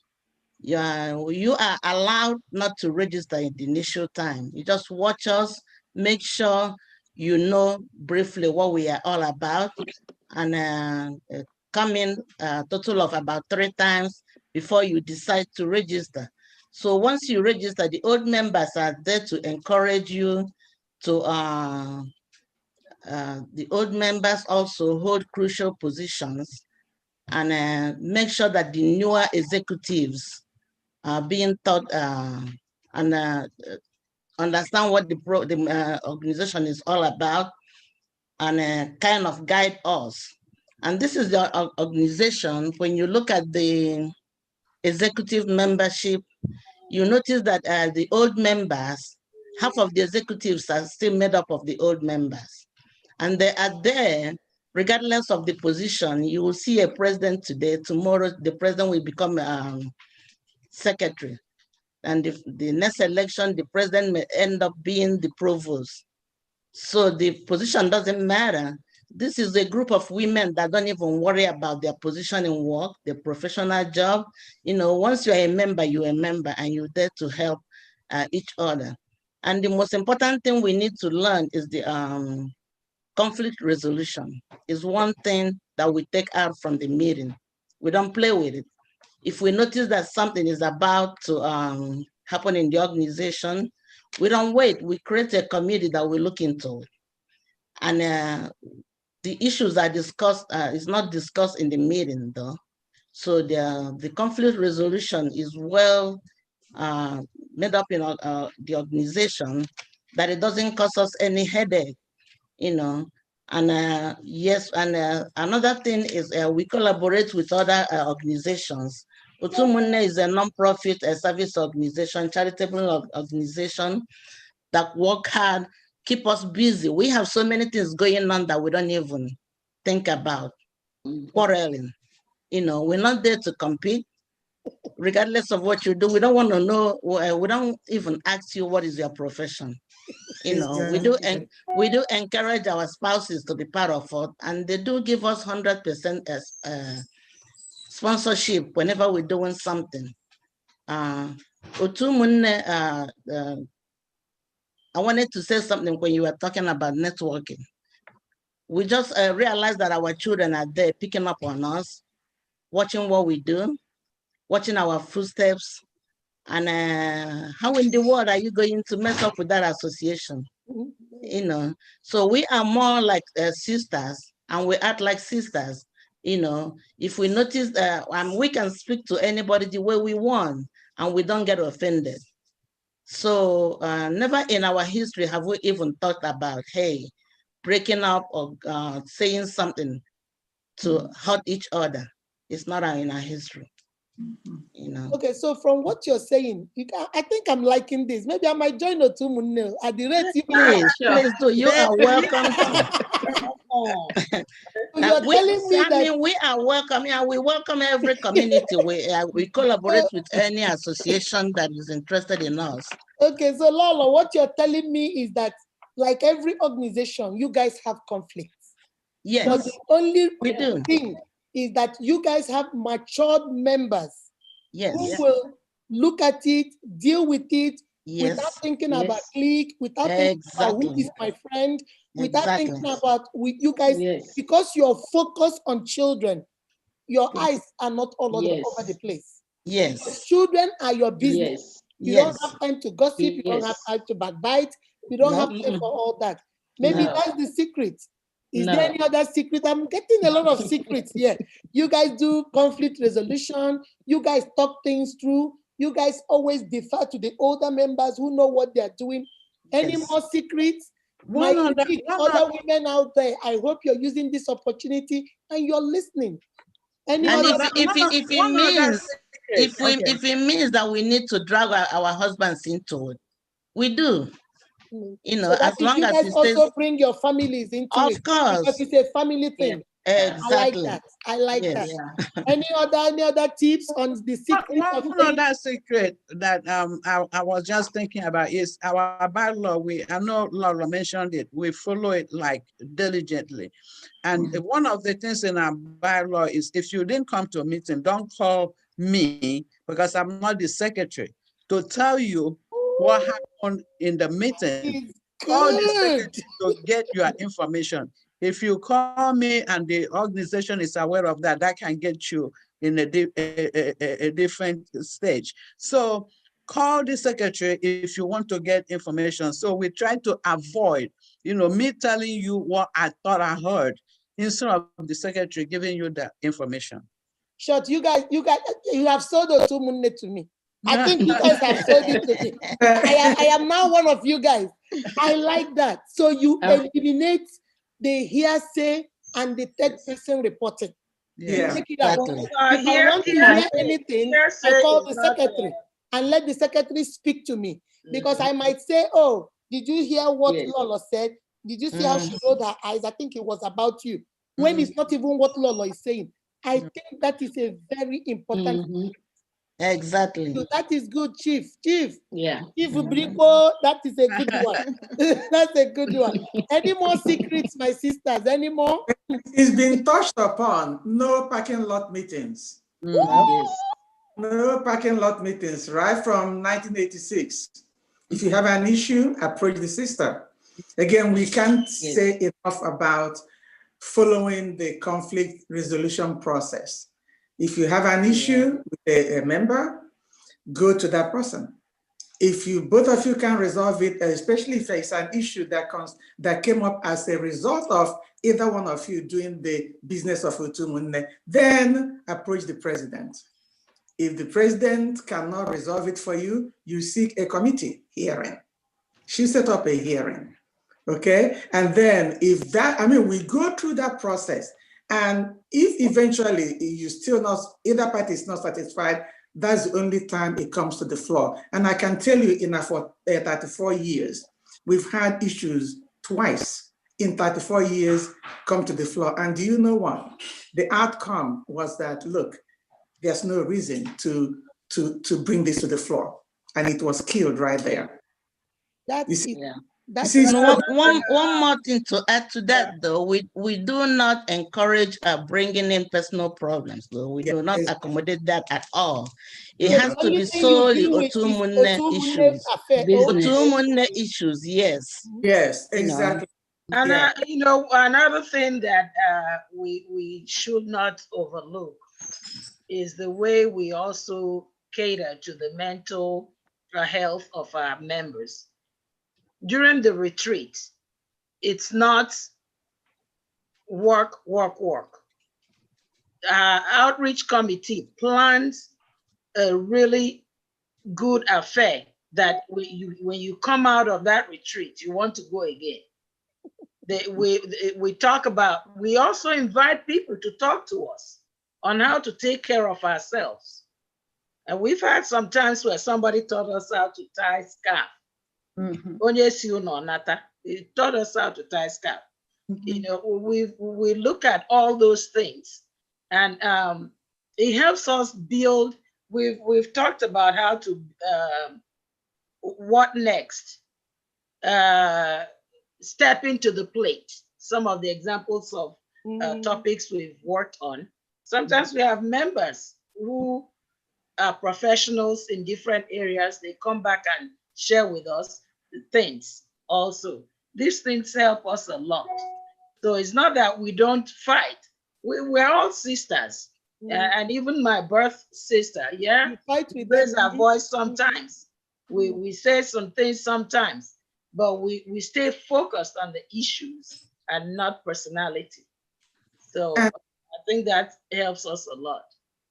Speaker 8: you are allowed not to register in the initial time. You just watch us, make sure you know briefly what we are all about, and come in a total of about 3 times before you decide to register. So once you register, the old members are there to encourage you to, the old members also hold crucial positions, and make sure that the newer executives are being taught and understand what the organization is all about, and kind of guide us. And this is the organization. When you look at the executive membership, you notice that the old members, half of the executives are still made up of the old members. And they are there, regardless of the position. You will see a president today, tomorrow the president will become secretary. And if the next election, the president may end up being the provost. So the position doesn't matter. This is a group of women that don't even worry about their position in work, their professional job. You know, once you're a member, you're a member, and you're there to help each other. And the most important thing we need to learn is the conflict resolution. Is one thing that we take out from the meeting. We don't play with it. If we notice that something is about to happen in the organization, We don't wait. We create a committee that we look into. And the issues are discussed, is not discussed in the meeting though. So the conflict resolution is well made up in the organization, that it doesn't cause us any headache, you know. And yes, and another thing is we collaborate with other organizations. Otu Umunne is a non-profit service organization, charitable organization that work hard, keep us busy. We have so many things going on that we don't even think about. Quarreling, you know, we're not there to compete. Regardless of what you do, we don't want to know. We don't even ask you what is your profession. You know, we do encourage our spouses to be part of it, and they do give us 100% sponsorship whenever we're doing something. Otu Umunne, I wanted to say something when you were talking about networking. We just realized that our children are there picking up on us, watching what we do, watching our footsteps, and how in the world are you going to mess up with that association? You know, so we are more like sisters, and we act like sisters. You know, if we notice and we can speak to anybody the way we want, and we don't get offended. So never in our history have we even thought about, hey, breaking up or saying something to hurt each other. It's not in our history. You know.
Speaker 1: Okay, so from what you're saying, I think I'm liking this. Maybe I might join Otu Umunne at the rate you
Speaker 8: Please do. You are welcome.
Speaker 1: You're telling me that
Speaker 8: we are welcome. Yeah, we welcome every community. We collaborate with any association that is interested in us.
Speaker 1: Okay, so Lolo, what you're telling me is that, like every organization, you guys have conflicts.
Speaker 8: Yes,
Speaker 1: but the only
Speaker 8: we do.
Speaker 1: thing is that you guys have matured members who will look at it, deal with it, without thinking about clique, without thinking about who is my friend, without thinking about you guys, because you're focused on children, your eyes are not all over the place.
Speaker 8: Yes.
Speaker 1: Children are your business. You don't have time to gossip, you don't have time to backbite, you don't have time for all that. Maybe that's the secret. Is there any other secret? I'm getting a lot of secrets here. You guys do conflict resolution. You guys talk things through. You guys always defer to the older members who know what they're doing. Any more secrets? Other women out there, I hope you're using this opportunity and you're listening.
Speaker 8: If it means that we need to drag our husbands into it, we do. You know,
Speaker 1: so
Speaker 8: as long as
Speaker 1: you guys also bring your families into it.
Speaker 8: Of course.
Speaker 1: Because it's a family thing.
Speaker 8: Exactly.
Speaker 1: I like that. Any other tips on the secret of
Speaker 6: another secret that I was just thinking about is our bylaw. I know Laura mentioned it. We follow it like diligently. And one of the things in our bylaw is if you didn't come to a meeting, don't call me because I'm not the secretary to tell you what happened in the meeting. Call the secretary to get your information. If you call me and the organization is aware of that, that can get you in a different stage. So call the secretary if you want to get information. So we try to avoid, me telling you what I thought I heard instead of the secretary giving you the information.
Speaker 1: Short, you have sold Otu Umunne to me. I think you guys have sold it to me. I am now one of you guys. I like that. So you eliminate the hearsay and the third person reporting. Take it out. If I want to hear anything, I call the secretary and let the secretary speak to me. Because I might say, oh, did you hear what Lolo said? Did you see how she rolled her eyes? I think it was about you. When it's not even what Lolo is saying. I think that is a very important
Speaker 8: Exactly.
Speaker 1: So that is good, Chief. Chief Brico, that is a good one. That's a good one. Any more secrets, my sisters? Any more?
Speaker 5: It's been touched upon. No parking lot meetings. No parking lot meetings, right from 1986. If you have an issue, approach the sister. Again, we can't say enough about following the conflict resolution process. If you have an issue with a member, go to that person. if you both of you can resolve it, especially if it's an issue that came up as a result of either one of you doing the business of Otu Umunne, then approach the president. If the president cannot resolve it for you, you seek a committee hearing. She set up a hearing, okay? And then if that, we go through that process, and if eventually you still not, either party is not satisfied, that's the only time it comes to the floor. And I can tell you in our 34 years, we've had issues twice in 34 years come to the floor. And do you know what? The outcome was that, look, there's no reason to bring this to the floor. And it was killed right there.
Speaker 1: That's
Speaker 5: see,
Speaker 1: it.
Speaker 5: yeah.
Speaker 1: That's
Speaker 8: one more thing to add to that, though. We do not encourage bringing in personal problems, though. We do not accommodate that at all. It has to be solely Otu Umunne issues. Otu Umunne issues, yes.
Speaker 5: Yes, exactly.
Speaker 3: And another thing that we should not overlook is the way we also cater to the mental health of our members. During the retreat, it's not work. Outreach committee plans a really good affair that when you come out of that retreat, you want to go again. We talk about, we also invite people to talk to us on how to take care of ourselves. And we've had some times where somebody taught us how to tie scarf. It taught us how to tie scarf. We look at all those things, and it helps us build. We've talked about how to what next, step into the plate. Some of the examples of topics we've worked on. Sometimes we have members who are professionals in different areas. They come back and share with us things also. These things help us a lot. So it's not that we don't fight. We're all sisters. And even my birth sister, yeah, we raise our voice sometimes. We say some things sometimes, but we stay focused on the issues and not personality. So I think that helps us a lot.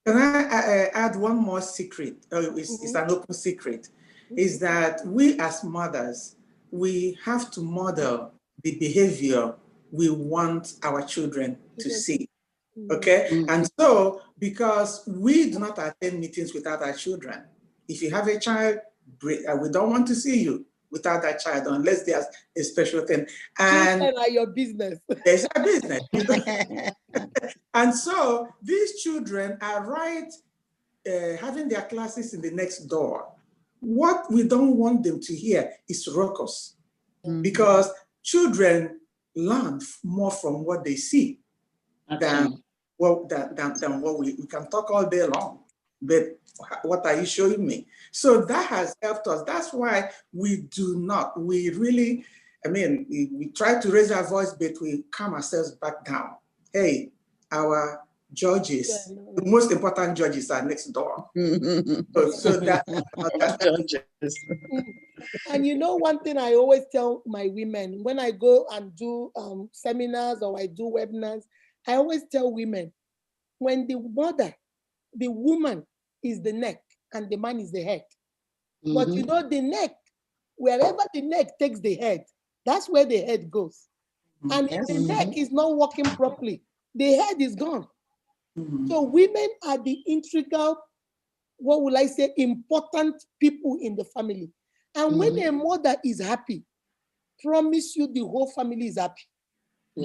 Speaker 5: Can I add one more secret? It's an open secret. Is that we as mothers, we have to model the behavior we want our children to see. Okay? And so, because we do not attend meetings without our children, if you have a child, we don't want to see you without that child unless there's a special thing. And
Speaker 1: children are your business.
Speaker 5: It's a business. And so these children are having their classes in the next door. What we don't want them to hear is ruckus, because children learn more from what they see than what we can talk all day long. But what are you showing me? So that has helped us. That's why we try to raise our voice, but we calm ourselves back down. Hey, our judges, the most important judges are next door. So that
Speaker 6: judges.
Speaker 1: And one thing I always tell my women, when I go and do seminars or I do webinars, I always tell women, when the woman is the neck and the man is the head. But the neck, wherever the neck takes the head, that's where the head goes. And if the neck is not working properly, the head is gone. So women are the integral, important people in the family. And when a mother is happy, promise you the whole family is happy.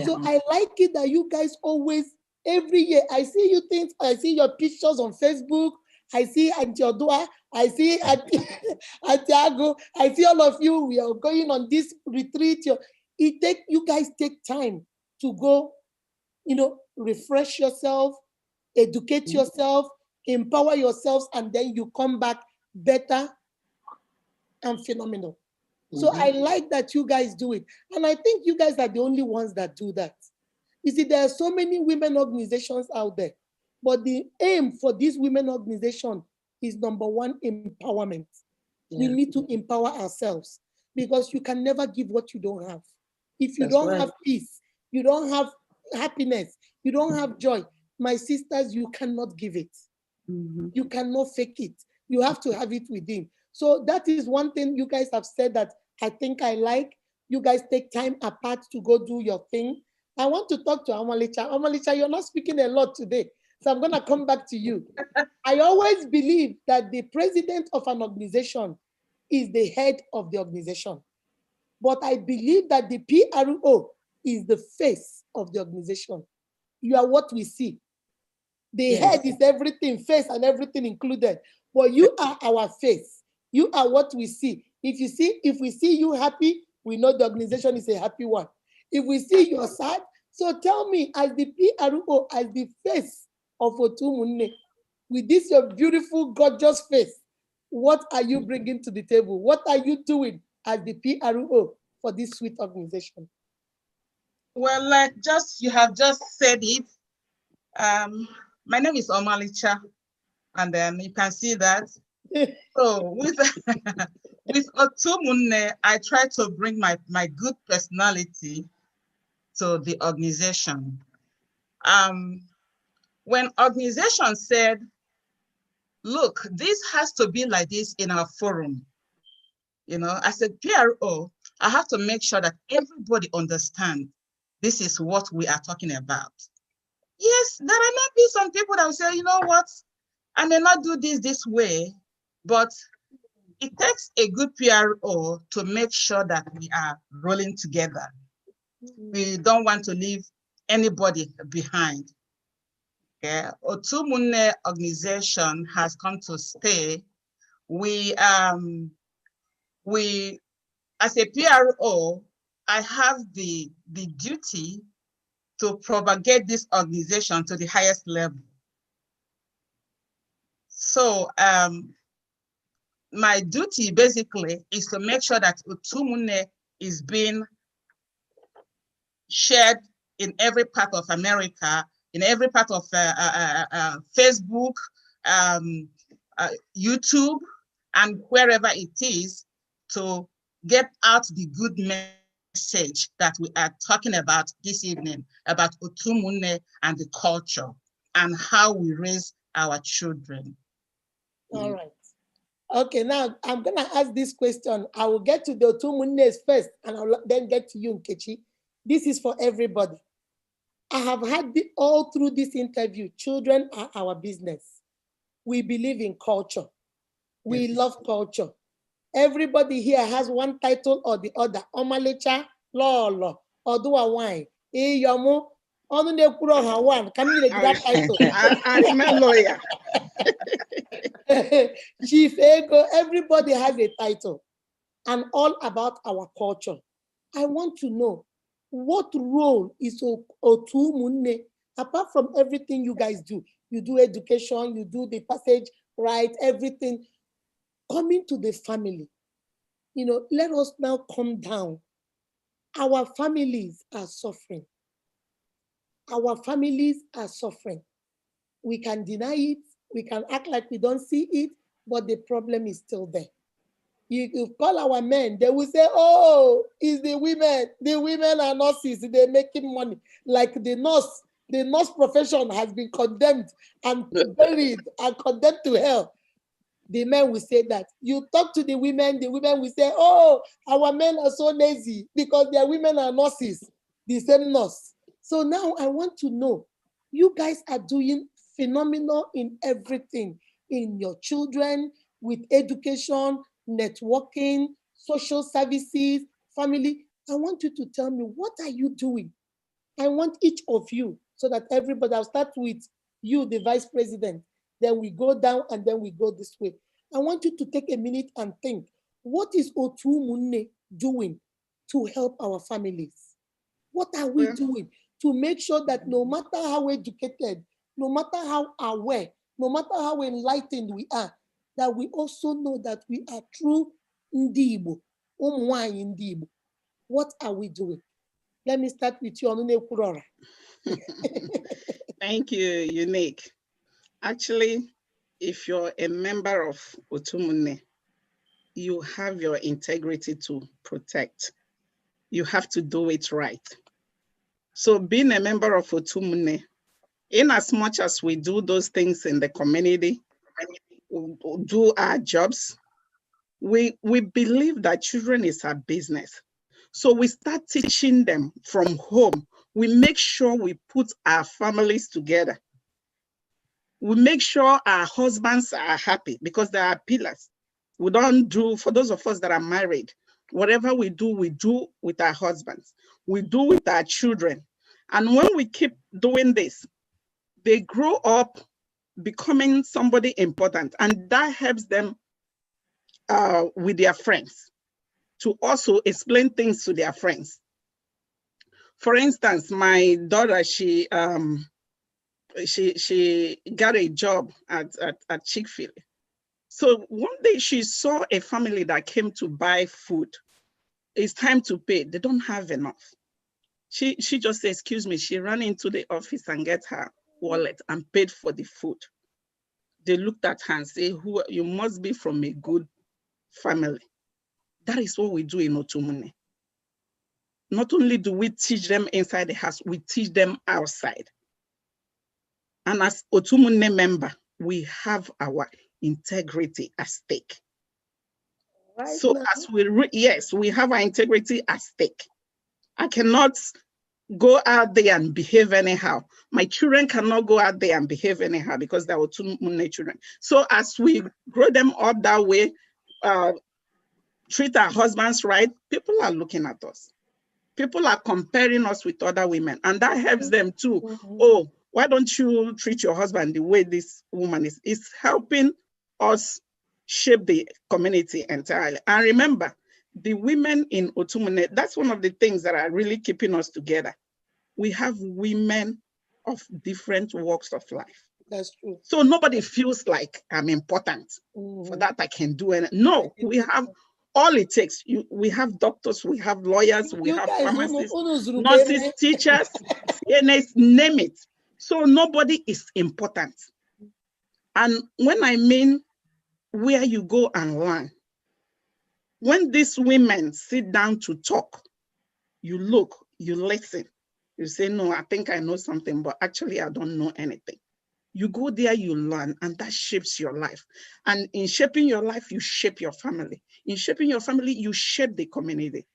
Speaker 1: So I like it that you guys always, every year, I see you things, I see your pictures on Facebook, I see Auntie Odua, I see Auntie Ago, I see all of you, we are going on this retreat. You guys take time to go, refresh yourself, educate yourself, empower yourselves, and then you come back better and phenomenal. So I like that you guys do it. And I think you guys are the only ones that do that. You see, there are so many women organizations out there, but the aim for this women organization is number one, empowerment. We need to empower ourselves because you can never give what you don't have. If you don't have peace, you don't have happiness, you don't have joy, my sisters, you cannot give it. You cannot fake it. You have to have it within. So that is one thing you guys have said that I think I like. You guys take time apart to go do your thing. I want to talk to Omalicha. Omalicha, you're not speaking a lot today, so I'm going to come back to you. I always believe that the president of an organization is the head of the organization. But I believe that the PRO is the face of the organization. You are what we see. The head is everything, face and everything included. But you are our face. You are what we see. If we see you happy, we know the organization is a happy one. If we see you're sad, so tell me, as the PRO, as the face of Otu Umunne, with this your beautiful, gorgeous face, what are you bringing to the table? What are you doing as the PRO for this sweet organization?
Speaker 3: Well, you have just said it. My name is Omalicha, and then you can see that. So with Otu Umunne, I try to bring my good personality to the organization. When organization said, look, this has to be like this in our forum, as a PRO, I have to make sure that everybody understands this is what we are talking about. Yes, there may be some people that will say, you know what, I may not do this way, but it takes a good PRO to make sure that we are rolling together. We don't want to leave anybody behind. Okay. Otu Umunne organization has come to stay. We, as a PRO, I have the duty to propagate this organization to the highest level. So my duty basically is to make sure that Otu Umunne is being shared in every part of America, in every part of Facebook, YouTube, and wherever it is, to get out the good message that we are talking about this evening, about Otu Umunne and the culture and how we raise our children.
Speaker 1: All right. Okay, now I'm going to ask this question. I will get to the Otu Umunnes first, and I'll then get to you, Nkechi. This is for everybody. I have had all through this interview, children are our business. We believe in culture. We love culture. Everybody here has one title or the other. Omalicha, Lolo, Odua Wine, Yomu, Onunekuro Hawan. Can you get that title?
Speaker 4: I'm a lawyer.
Speaker 1: Chief Ego, everybody has a title and all about our culture. I want to know, what role is Otu Umunne, apart from everything you guys do? You do education, you do the passage, right, everything. Coming to the family, let us now calm down. Our families are suffering. Our families are suffering. We can deny it, we can act like we don't see it, but the problem is still there. You call our men, they will say, oh, it's the women. The women are nurses, they're making money. Like the nurse profession has been condemned and buried and condemned to hell. The men will say that. You talk to the women will say, oh, our men are so lazy because their women are nurses, the same nurse. So now I want to know, you guys are doing phenomenal in everything, in your children, with education, networking, social services, family. I want you to tell me, what are you doing? I want each of you, so that everybody, I'll start with you, the vice president, then we go down and then we go this way. I want you to take a minute and think, what is Otu Umunne doing to help our families? What are we doing to make sure that no matter how educated, no matter how aware, no matter how enlightened we are, that we also know that we are true Ndi Igbo, Umunne Ndi Igbo. What are we doing? Let me start with you, UNIQUEAKUDO.
Speaker 4: Thank you, Unique. Actually, if you're a member of Otu Umunne, you have your integrity to protect. You have to do it right. So being a member of Otu Umunne, in as much as we do those things in the community, do our jobs, we believe that children is our business. So we start teaching them from home. We make sure we put our families together. We make sure our husbands are happy because they are pillars. We don't do, for those of us that are married, whatever we do with our husbands. We do with our children. And when we keep doing this, they grow up becoming somebody important, and that helps them with their friends to also explain things to their friends. For instance, my daughter, she got a job at Chick-fil-A. So one day she saw a family that came to buy food. It's time to pay. They don't have enough. She just said, excuse me. She ran into the office and get her wallet and paid for the food. They looked at her and said, you must be from a good family. That is what we do in Otu Umunne. Not only do we teach them inside the house, we teach them outside. And as Otu Umunne member, we have our integrity at stake. Right, so now, as we have our integrity at stake. I cannot go out there and behave anyhow. My children cannot go out there and behave anyhow because they are Otu Umunne children. So as we grow them up that way, treat our husbands right, people are looking at us. People are comparing us with other women, and that helps them too. Mm-hmm. Oh, why don't you treat your husband the way this woman is? It's helping us shape the community entirely. And remember, the women in Otu Umunne, that's one of the things that are really keeping us together. We have women of different walks of life.
Speaker 1: That's true.
Speaker 4: So nobody feels like I'm important. Mm-hmm. For that I can do it. No, we have all it takes. We have doctors, we have lawyers, we have pharmacists, nurses, teachers, CNAs, name it. So nobody is important. And when I mean where you go and learn, when these women sit down to talk, you look, you listen, you say, no, I think I know something, but actually I don't know anything. You go there, you learn, and that shapes your life. And in shaping your life, you shape your family. In shaping your family, you shape the community.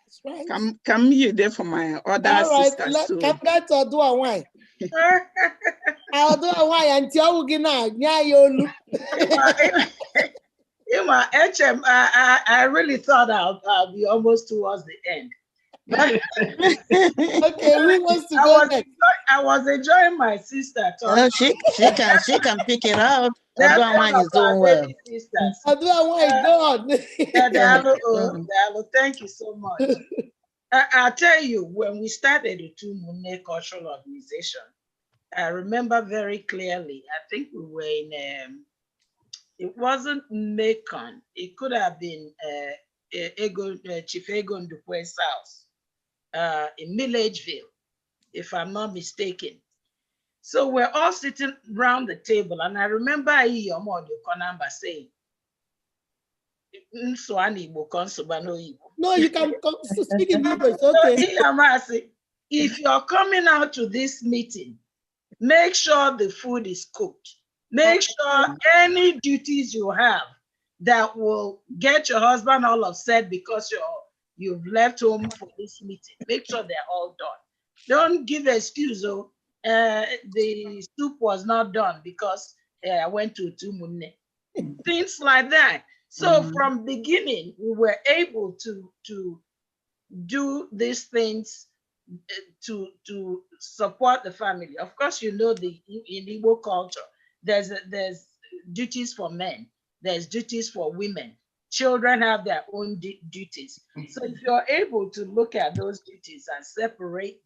Speaker 4: That's right. Come you there for my other sisters too.
Speaker 1: Come get to do a wine. I'll do a wine until we get yeah, you
Speaker 3: know, HM, I really thought I'll be almost towards the end.
Speaker 1: Okay, who wants to go next?
Speaker 3: I was enjoying my sister.
Speaker 8: Oh, she can pick it up. Oduawan is doing well.
Speaker 1: Oduawan is gone.
Speaker 3: Thank you so much. I'll tell you, when we started the Otu Umunne Cultural Organization, I remember very clearly. I think we were in it wasn't Macon. It could have been Chief Ego Ndukwe's house. In Milledgeville, if I'm not mistaken. So we're all sitting around the table, and I remember Iyomo Konamba saying,
Speaker 1: no, you can speak in English, okay.
Speaker 3: So, if you're coming out to this meeting, make sure the food is cooked. Make sure any duties you have that will get your husband all upset because you've left home for this meeting. Make sure they're all done. Don't give an excuse, the soup was not done because I went to Otu Umunne. Things like that. So from beginning, we were able to do these things to support the family. Of course, you know, in Igbo culture, there's duties for men, there's duties for women. Children have their own duties. So if you're able to look at those duties and separate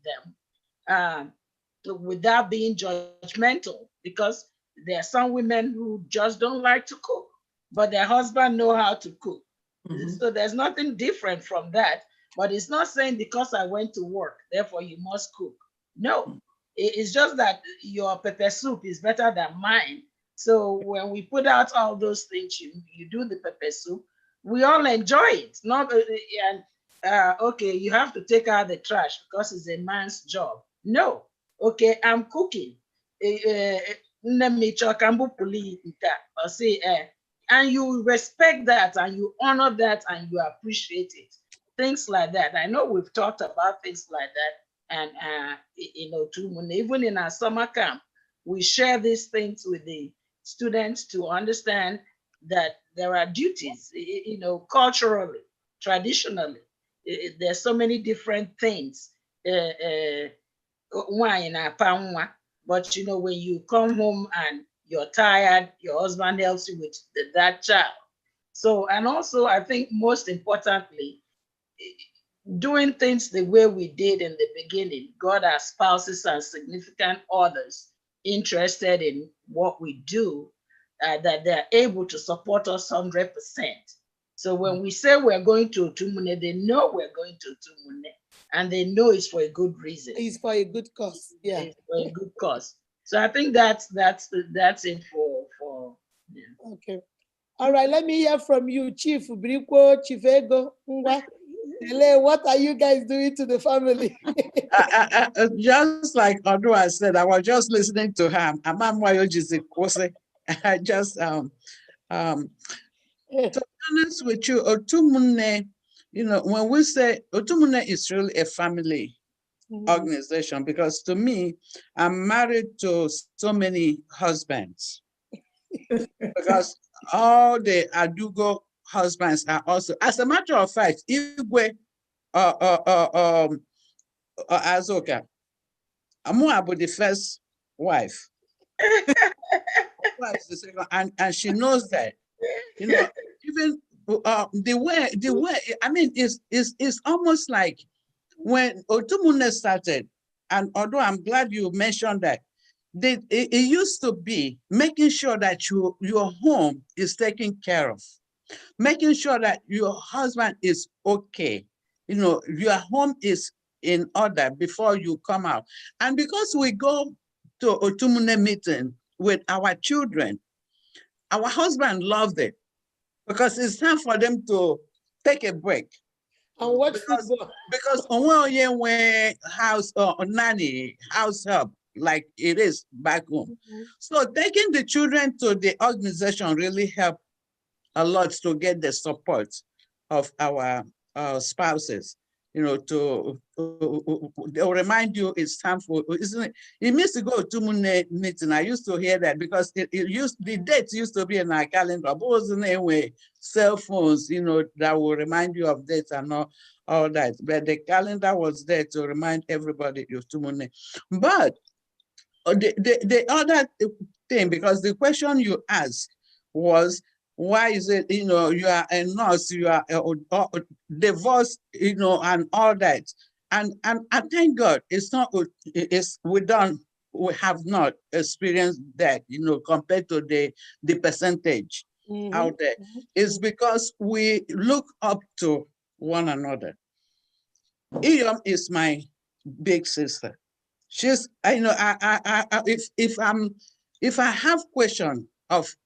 Speaker 3: them without being judgmental, because there are some women who just don't like to cook, but their husband know how to cook. So there's nothing different from that. But it's not saying because I went to work, therefore you must cook. No, it's just that your pepper soup is better than mine. So when we put out all those things, you do the pepper soup, we all enjoy it. Not okay, you have to take out the trash because it's a man's job. No, okay, I'm cooking. And you respect that and you honor that and you appreciate it. Things like that. I know we've talked about things like that, and even in our summer camp, we share these things with the students to understand that there are duties, culturally, traditionally. There's so many different things. But when you come home and you're tired, your husband helps you with that child. So, and also I think most importantly, doing things the way we did in the beginning, got our spouses and significant others interested in what we do, that they're able to support us 100%. So when we say we're going to Otu Umunne, they know we're going to Otu Umunne, and they know it's for a good reason.
Speaker 1: It's for a good cause. Yeah.
Speaker 3: It's for a good cause. So I think that's it for yeah.
Speaker 1: Okay. All right, let me hear from you, Chief Brikwo, Chief Ego, Ngwa. What are you guys doing to the family?
Speaker 6: Just like Odua said, I was just listening to her. I just to be honest with you, Otu Umunne, when we say Otu Umunne is really a family organization, because to me, I'm married to so many husbands. Because all the Adugo husbands are also, as a matter of fact, Igwe Azoka, Amuabu the first wife. The second, and she knows that. Even the way I mean, it's almost like when Otu Umunne started, and although I'm glad you mentioned that, it used to be making sure that your home is taken care of, making sure that your husband is okay, your home is in order before you come out. And because we go to Otu Umunne meeting with our children, our husband loved it, because it's time for them to take a break.
Speaker 1: And watch football.
Speaker 6: Because when house or nanny, house help, like it is back home. So taking the children to the organization really helped a lot to get the support of our spouses. They'll remind you it's time for, isn't it? It means to go to Umunne meeting. I used to hear that because the dates used to be in our calendar, but wasn't anyway cell phones, that will remind you of dates and all that. But the calendar was there to remind everybody of Otu Umunne. But the other thing, because the question you asked was, why is it, you are a nurse, you are divorced, and all that. And I thank God we have not experienced that, compared to the percentage out there. It's because we look up to one another. Iyom is my big sister. She's, if I have question of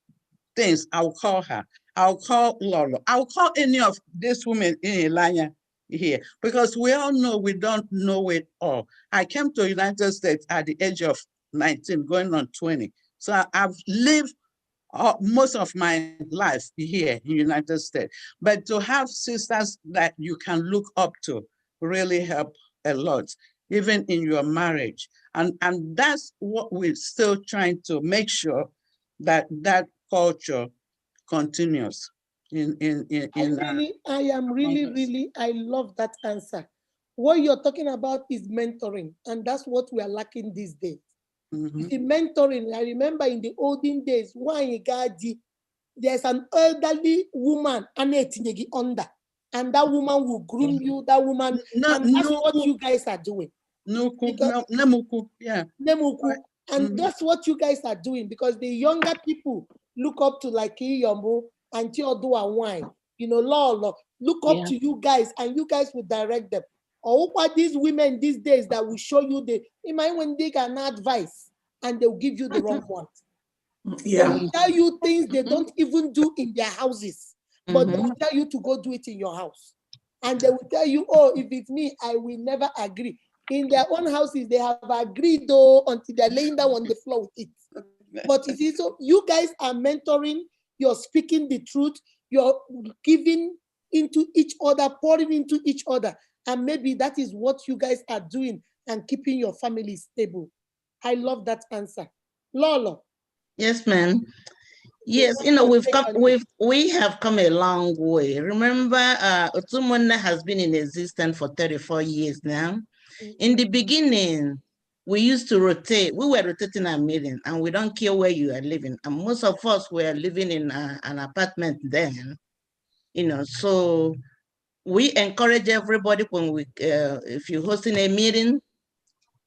Speaker 6: things, I'll call her. I'll call Lolo. I'll call any of these women in Elanya here, because we all know we don't know it all. I came to the United States at the age of 19, going on 20. So I've lived most of my life here in the United States. But to have sisters that you can look up to really help a lot, even in your marriage. And that's what we're still trying to make sure that culture continues. I
Speaker 1: love that answer. What you're talking about is mentoring, and that's what we are lacking these days. The mentoring, I remember in the olden days, there's an elderly woman under, and that woman will groom you, that woman, and that's what you guys are doing.
Speaker 6: Nemuku, yeah.
Speaker 1: Nemuku. And that's what you guys are doing, because the younger people look up to like Iyombo and Theodore Wine, Lolo, look up to you guys, and you guys will direct them. Or what these women these days that will show you when they can advise and they'll give you the wrong one. Yeah. They will tell you things they don't even do in their houses. but they will tell you to go do it in your house. And they will tell you, oh, if it's me, I will never agree. In their own houses, they have agreed though until they're laying down on the floor with it. But you see, so you guys are mentoring, you're speaking the truth, you're giving into each other, pouring into each other. And maybe that is what you guys are doing and keeping your family stable. I love that answer. Lolo.
Speaker 8: Yes, ma'am. Yes, you know, we have come a long way. Remember, Otu Umunne has been in existence for 34 years now. In the beginning, we used to rotate. We were rotating our meeting, and we don't care where you are living. And most of us were living in an apartment then, you know. So we encourage everybody when we, if you're hosting a meeting,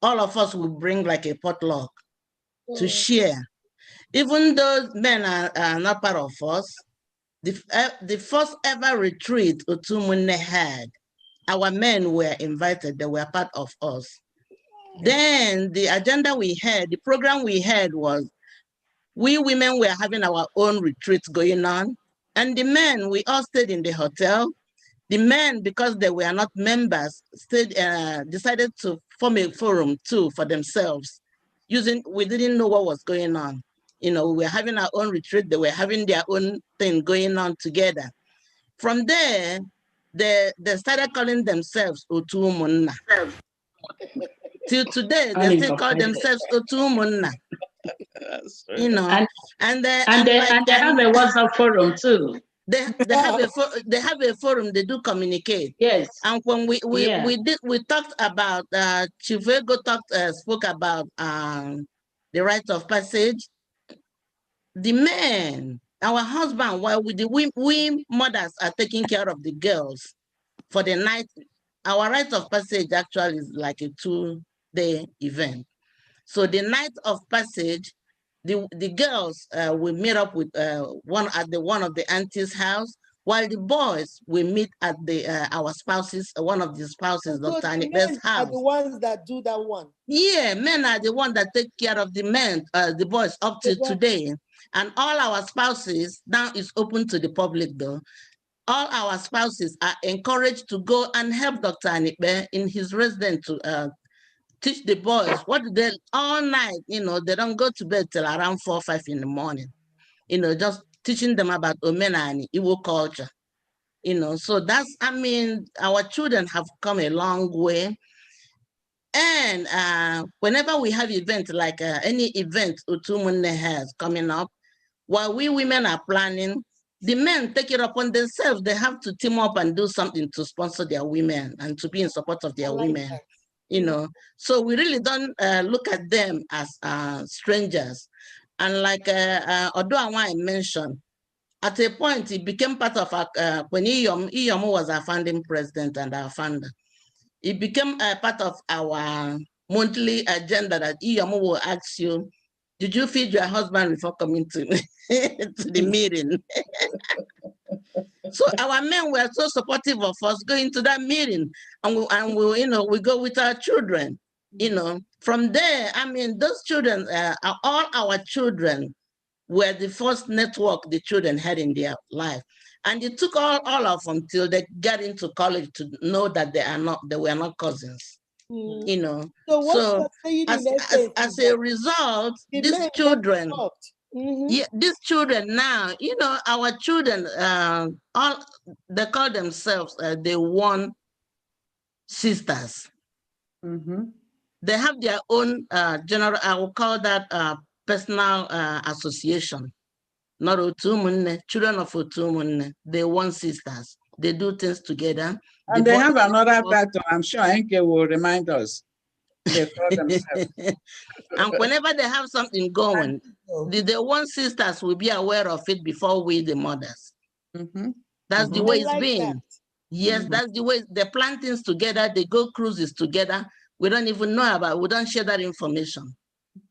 Speaker 8: all of us will bring like a potluck to share. Even though men are not part of us, the first ever retreat Otu Umunne had, our men were invited, they were part of us. Then the agenda we had, the program we had was, we women were having our own retreats going on, and the men, we all stayed in the hotel. The men, because they were not members, decided to form a forum too for themselves. We didn't know what was going on. You know, we were having our own retreat, they were having their own thing going on together. From there, they started calling themselves Otu Umunne. Till today, they still call themselves Otu Umunne. You know,
Speaker 2: and they have a WhatsApp forum too.
Speaker 8: They have a forum. They do communicate.
Speaker 2: Yes.
Speaker 8: And when we talked about Chief Ego spoke about the rite of passage. The men, our husband, while we mothers are taking care of the girls for the night. Our rite of passage actually is like a 2-day event. So the night of passage, the girls will meet up with one of the auntie's house, while the boys will meet at our spouses, one of the spouses, Dr. Anibe's house.
Speaker 1: Are the ones that do that one.
Speaker 8: Yeah, men are the ones that take care of the men, the boys up to today. And all our spouses, now is open to the public though. All our spouses are encouraged to go and help Dr. Anibe in his residence to teach the boys what they all night, you know, they don't go to bed till around 4 or 5 in the morning, you know, just teaching them about Omenani, Igbo culture, you know. So that's, I mean, our children have come a long way. And whenever we have events like any event Otu Umunne has coming up, while we women are planning, the men take it upon themselves. They have to team up and do something to sponsor their women and to be in support of their women. That. You know, so we really don't look at them as strangers. And like Odu Umunne mentioned, at a point, it became part of our, when Iyom was our founding president and our founder, it became a part of our monthly agenda that Iyom will ask you, did you feed your husband before coming to, to the meeting? So our men were so supportive of us going to that meeting, and we you know, we go with our children, you know. From there, I mean, those children, all our children were the first network the children had in their life. And it took all of them till they got into college to know that they were not cousins, you know. So as a result, these children, yeah, these children now, you know, our children, all they call themselves the one sisters. They have their own general, I will call that personal association. Not Otu Umunne, children of Otu Umunne, they one sisters. They do things together.
Speaker 6: And they have another title, I'm sure Enke will remind us. They call themselves.
Speaker 8: And whenever they have something going, the one sisters will be aware of it before we, the mothers. That's the way it's been. Yes, that's the way. They plan things together, they go cruises together. We don't even know about, we don't share that information,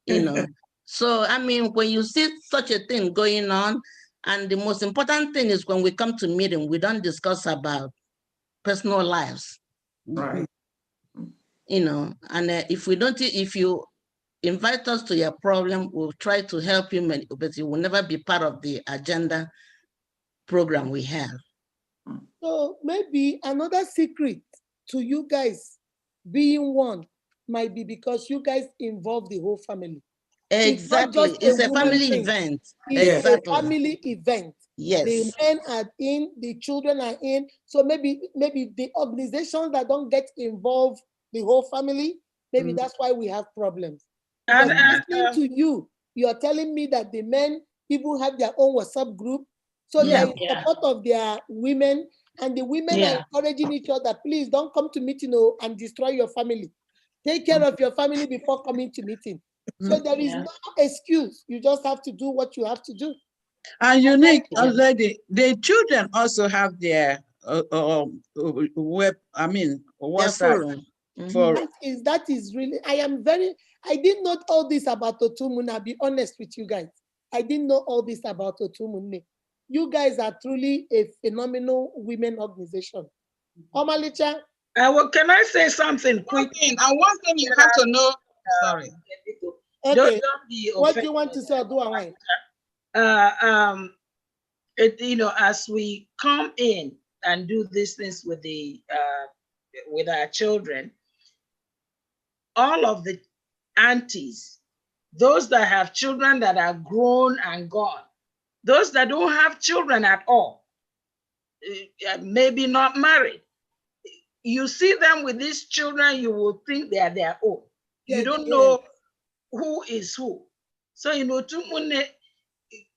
Speaker 8: you know. So, I mean, when you see such a thing going on, and the most important thing is when we come to meeting, we don't discuss about personal lives.
Speaker 5: Right.
Speaker 8: You know, and if you invite us to your problem, we'll try to help you, but it will never be part of the agenda program we have.
Speaker 1: So maybe another secret to you guys being one might be because you guys involve the whole family.
Speaker 8: Exactly. It's a family event.
Speaker 1: It's
Speaker 8: Exactly.
Speaker 1: a family event.
Speaker 8: Yes.
Speaker 1: The men are in, the children are in. So maybe the organizations that don't get involved, the whole family, maybe that's why we have problems. Because listening to you, you're telling me that the men even have their own WhatsApp group. So they are in support of their women, and the women are encouraging each other, please don't come to meeting and destroy your family. Take care of your family before coming to meeting. So there is no excuse. You just have to do what you have to do.
Speaker 6: And UNIQ already, the children also have their web, WhatsApp.
Speaker 1: That is really, I didn't know all this about Otu Umunne. I'll be honest with you guys. I didn't know all this about Otu Umunne. You guys are truly a phenomenal women organization. Omalicha.
Speaker 3: Well, can I say something quick?
Speaker 6: One thing you have to know, sorry.
Speaker 1: Okay.
Speaker 3: Don't be
Speaker 1: what do you want to say, Oduawai?
Speaker 3: As we come in and do these things with with our children, all of the aunties, those that have children that are grown and gone, those that don't have children at all, maybe not married, you see them with these children, you will think they are their own. You don't know who is who. So, Otu Umunne,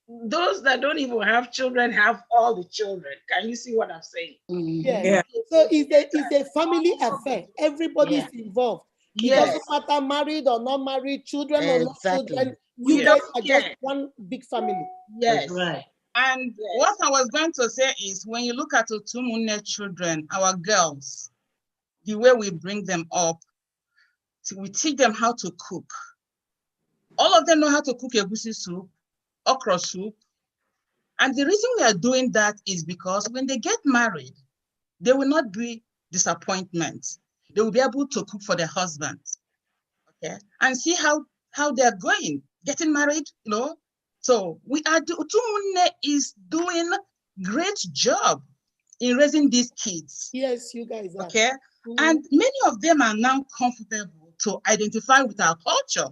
Speaker 3: those that don't even have children have all the children. Can you see what I'm saying?
Speaker 1: Yeah. So it's a family affair. Everybody is involved. It doesn't matter married or not married, children or not children. You guys are just one big family.
Speaker 3: Yes.
Speaker 6: Right. And what I was going to say is, when you look at Otu Umunne children, our girls, the way we bring them up, we teach them how to cook. All of them know how to cook egusi soup, okra soup. And the reason we are doing that is because when they get married, they will not be disappointments. They will be able to cook for their husbands. Okay. And see how they're going, getting married, So Otu Umunne is doing great job in raising these kids.
Speaker 1: Yes, you guys are.
Speaker 6: Okay. And many of them are now comfortable to identify with our culture.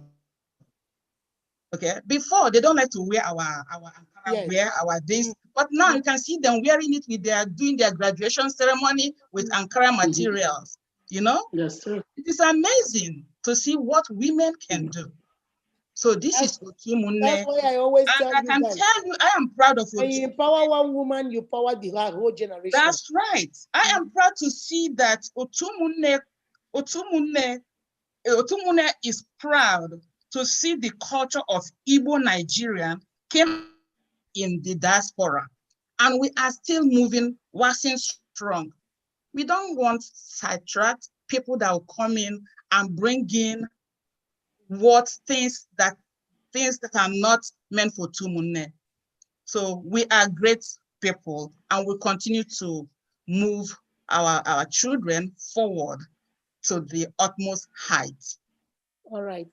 Speaker 6: Okay. Before, they don't like to wear our Ankara wear, our this, but now you can see them wearing it with doing their graduation ceremony with Ankara materials.
Speaker 2: That's true.
Speaker 6: It is amazing to see what women can do. So this is Otu Umunne.
Speaker 1: That's why I always tell you
Speaker 6: I can
Speaker 1: guys,
Speaker 6: tell you, I am proud of
Speaker 1: when you empower one woman, you power the whole generation.
Speaker 6: That's right. I am proud to see that Otu Umunne is proud to see the culture of Igbo Nigerian came in the diaspora. And we are still moving, waxing strong. We don't want sidetracked people that will come in and bring in things that are not meant for Otu Umunne. So we are great people, and we continue to move our children forward to the utmost height.
Speaker 1: All right.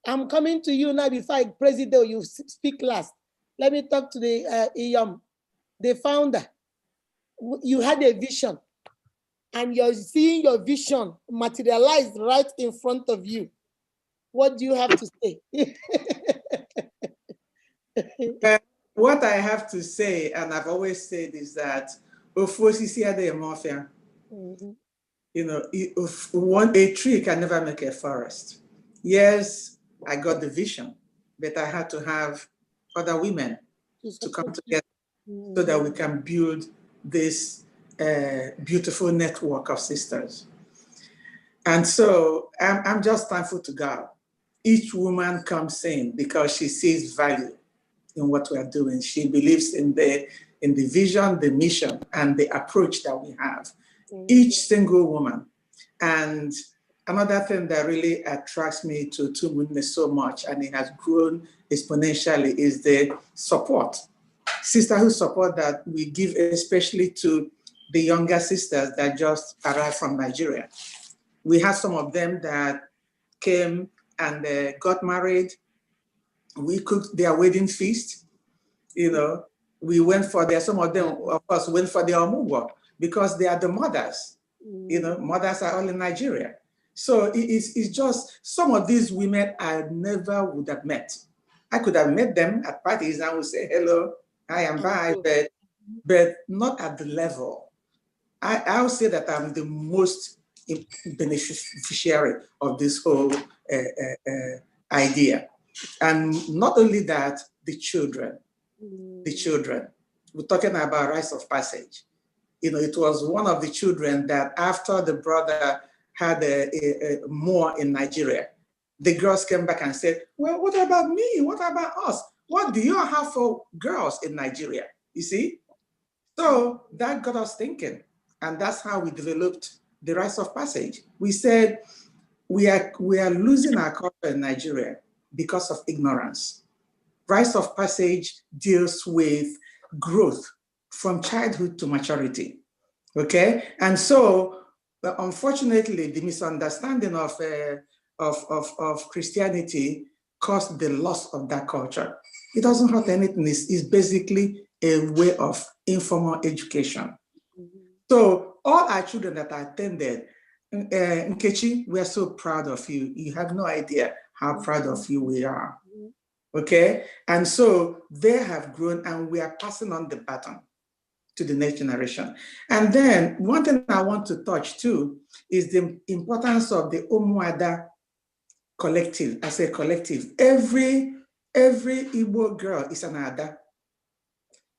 Speaker 1: I'm coming to you now. Before I President, you speak last. Let me talk to the founder. You had a vision, and you're seeing your vision materialized right in front of you. What do you have to say?
Speaker 5: What I have to say, and I've always said, is that a tree can never make a forest. Yes, I got the vision, but I had to have other women to come together so that we can build this beautiful network of sisters. And so I'm just thankful to God. Each woman comes in because she sees value in what we are doing. She believes in the vision, the mission, and the approach that we have. Each single woman. And another thing that really attracts me to Otu Umunne so much, and it has grown exponentially, is the support, sisterhood support that we give, especially to the younger sisters that just arrived from Nigeria. We have some of them that came and got married. We cooked their wedding feast, We went for their, some of them, of course, went for their Omugwo because they are the mothers. You know, mothers are all in Nigeria. So it's just some of these women I never would have met. I could have met them at parties and would say, hello, I am by, but not at the level. I would say that I'm the most beneficiary of this whole idea. And not only that, the children. We're talking about rites of passage. You know, it was one of the children that after the brother had more in Nigeria, the girls came back and said, well, what about me? What about us? What do you have for girls in Nigeria? You see? So that got us thinking. And that's how we developed the rites of passage. We said, we are losing our culture in Nigeria because of ignorance. Rites of passage deals with growth from childhood to maturity, okay? And so, unfortunately, the misunderstanding of Christianity caused the loss of that culture. It doesn't hurt anything. It's basically a way of informal education. So all our children that I attended, Nkechi, we are so proud of you. You have no idea how proud of you we are. Okay, and so they have grown and we are passing on the baton to the next generation. And then one thing I want to touch too is the importance of the Umuada collective. As a collective, every Igbo girl is an Ada.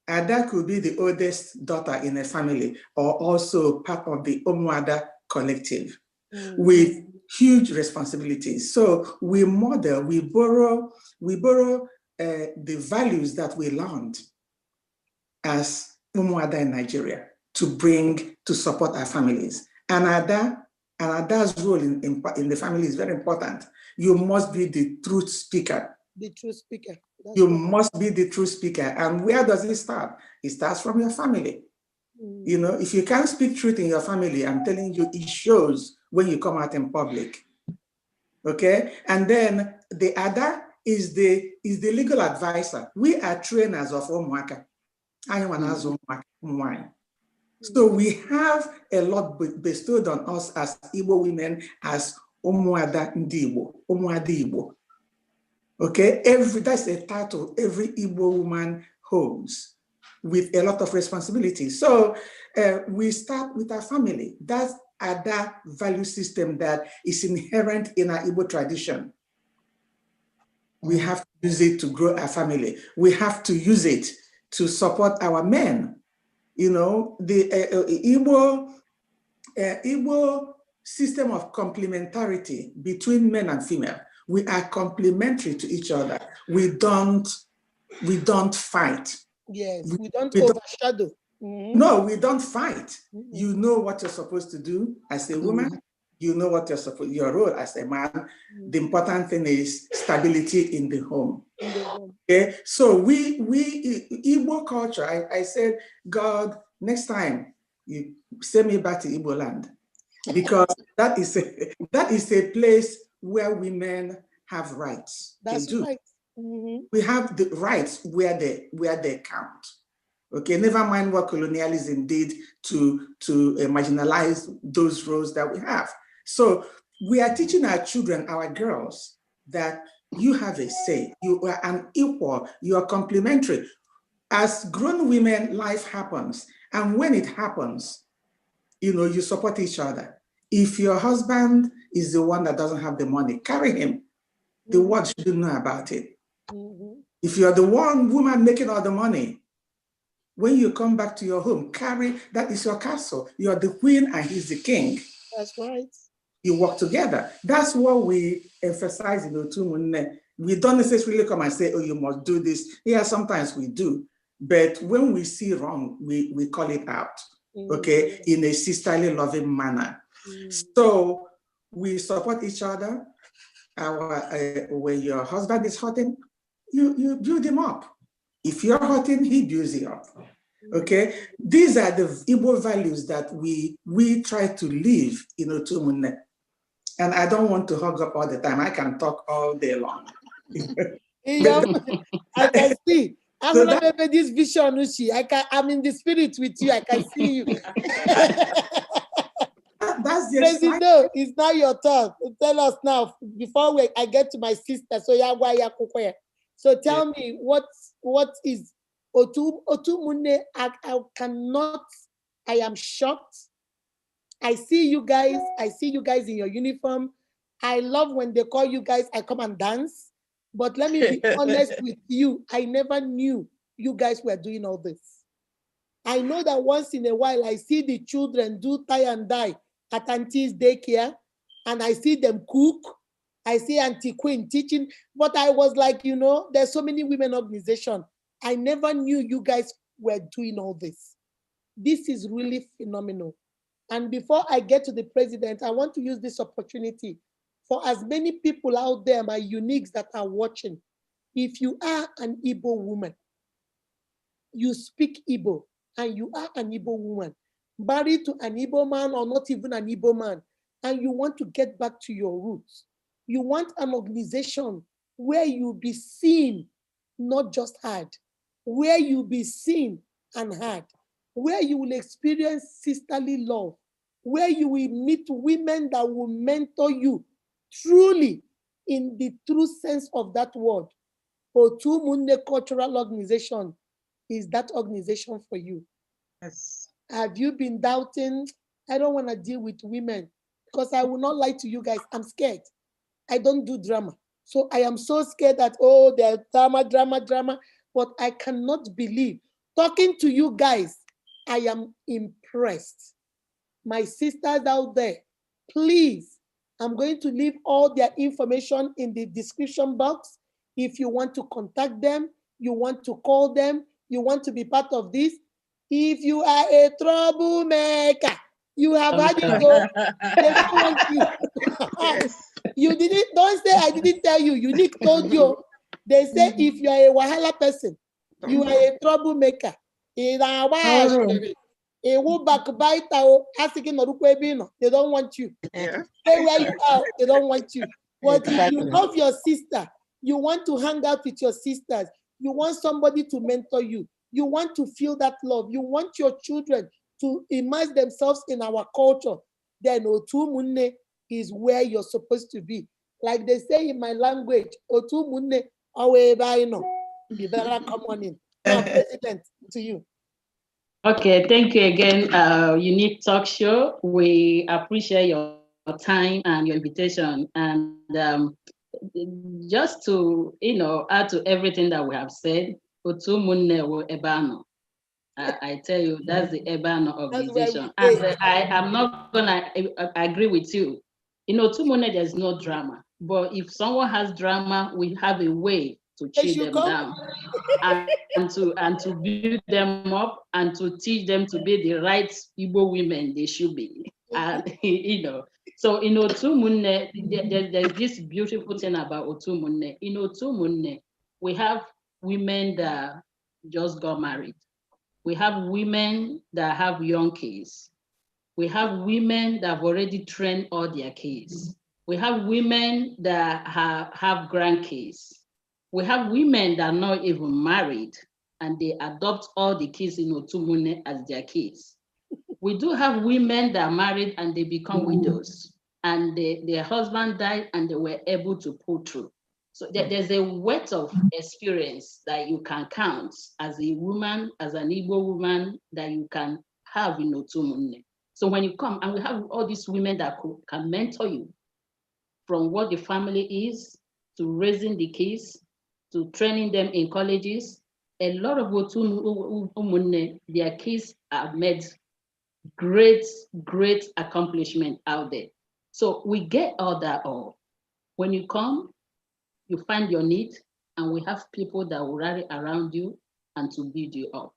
Speaker 5: Ada could be the oldest daughter in a family or also part of the Umuada collective with huge responsibilities. So we model, we borrow the values that we learned as Umuada in Nigeria to support our families. And Ada's role in the family is very important. You must be the truth speaker.
Speaker 1: The truth speaker.
Speaker 5: You must be the truth speaker. And where does it start? It starts from your family. You know, if you can't speak truth in your family, I'm telling you, it shows when you come out in public. Okay? And then the Ada is the legal advisor. We are trainers of Umuaka. So we have a lot bestowed on us as Igbo women, as Umuada Ndi Igbo, Umuada Igbo. Okay, that's a title every Igbo woman holds with a lot of responsibility. So we start with our family. That's Ada value system that is inherent in our Igbo tradition. We have to use it to grow our family. We have to use it to support our men. You know, the Igbo system of complementarity between men and female. We are complementary to each other. We don't fight.
Speaker 1: Yes, we don't overshadow.
Speaker 5: No, we don't fight. You know what you're supposed to do as a woman. You know what your role as a man. The important thing is stability in the home. Okay, so we Igbo culture. I said, God, next time you send me back to Igbo land, because that is a place where women have rights.
Speaker 1: That's right.
Speaker 5: We have the rights where they count. Okay, never mind what colonialism did to marginalize those roles that we have. So we are teaching our children, our girls, that you have a say, you are an equal, you are complementary. As grown women, life happens. And when it happens, you know, you support each other. If your husband is the one that doesn't have the money, carry him. The world shouldn't know about it. If you're the one woman making all the money, when you come back to your home, that is your castle. You're the queen and he's the king.
Speaker 1: That's right.
Speaker 5: You work together. That's what we emphasize in Otu Umunne. We don't necessarily come and say, oh, you must do this. Yeah, sometimes we do. But when we see wrong, we call it out, okay, in a sisterly, loving manner. So we support each other. When your husband is hurting, you build him up. If you're hurting, he builds you up. Okay, these are the Igbo values that we try to live in Otu Umunne. And I don't want to hug up all the time. I can talk all day long.
Speaker 1: I can see. I'm gonna make this vision, Uchi. I'm in the spirit with you. I can see you.
Speaker 5: That's the
Speaker 1: President, it's now your turn. Tell us now before I get to my sister. So tell me what is Otu Umunne? I cannot. I am shocked. I see you guys. I see you guys in your uniform. I love when they call you guys. I come and dance. But let me be honest with you. I never knew you guys were doing all this. I know that once in a while I see the children do tie and dye at Auntie's daycare, and I see them cook. I see Auntie Queen teaching, but I was like, you know, there's so many women organizations. I never knew you guys were doing all this. This is really phenomenal. And before I get to the president, I want to use this opportunity for as many people out there, my uniques that are watching. If you are an Igbo woman, you speak Igbo, and you are an Igbo woman, married to an Igbo man or not even an Igbo man, and you want to get back to your roots, you want an organization where you'll be seen, not just heard, where you'll be seen and heard, where you will experience sisterly love, where you will meet women that will mentor you truly in the true sense of that word. Otu Umunne Cultural Organization is that organization for you.
Speaker 3: Yes.
Speaker 1: Have you been doubting? I don't want to deal with women because I will not lie to you guys. I'm scared. I don't do drama. So I am so scared that, oh, there's drama. But I cannot believe. Talking to you guys, I am impressed. My sisters out there, please, I'm going to leave all their information in the description box. If you want to contact them, you want to call them, you want to be part of this. If you are a troublemaker, you have had it go. They don't want you.
Speaker 3: Yes.
Speaker 1: You don't say I didn't tell you. Unique told you. They say if you are a wahala person, you are a troublemaker. They don't want you.
Speaker 3: Yeah.
Speaker 1: Stay where you are, they don't want you. But if you love your sister, you want to hang out with your sisters, you want somebody to mentor you, you want to feel that love, you want your children to immerse themselves in our culture, then Otu Umunne is where you're supposed to be. Like they say in my language, Otu Umunne, you better come on in. Now, President, to you.
Speaker 2: Okay, thank you again, Unique Talk Show. We appreciate your time and your invitation. And just to, add to everything that we have said, Otu Umunne wo Ebano. I tell you, that's the Ebano organization. And I am not gonna agree with you. In Otu Umunne, there's no drama. But if someone has drama, we have a way to chill them down and to build them up and to teach them to be the right Igbo women they should be. And so in Otu Umunne, there's this beautiful thing about Otu Umunne. In Otu Umunne, we have women that just got married. We have women that have young kids. We have women that have already trained all their kids. We have women that have grandkids. We have women that are not even married and they adopt all the kids in Otu Umunne as their kids. We do have women that are married and they become widows and their husband died and they were able to pull through. So there's a wealth of experience that you can count as a woman, as an Igbo woman, that you can have in Otu Umunne. So when you come, and we have all these women that can mentor you from what the family is, to raising the kids, to training them in colleges. A lot of Otu Umunne, their kids have made great accomplishment out there. So we get all that all. When you come, you find your need, and we have people that will rally around you and to build you up.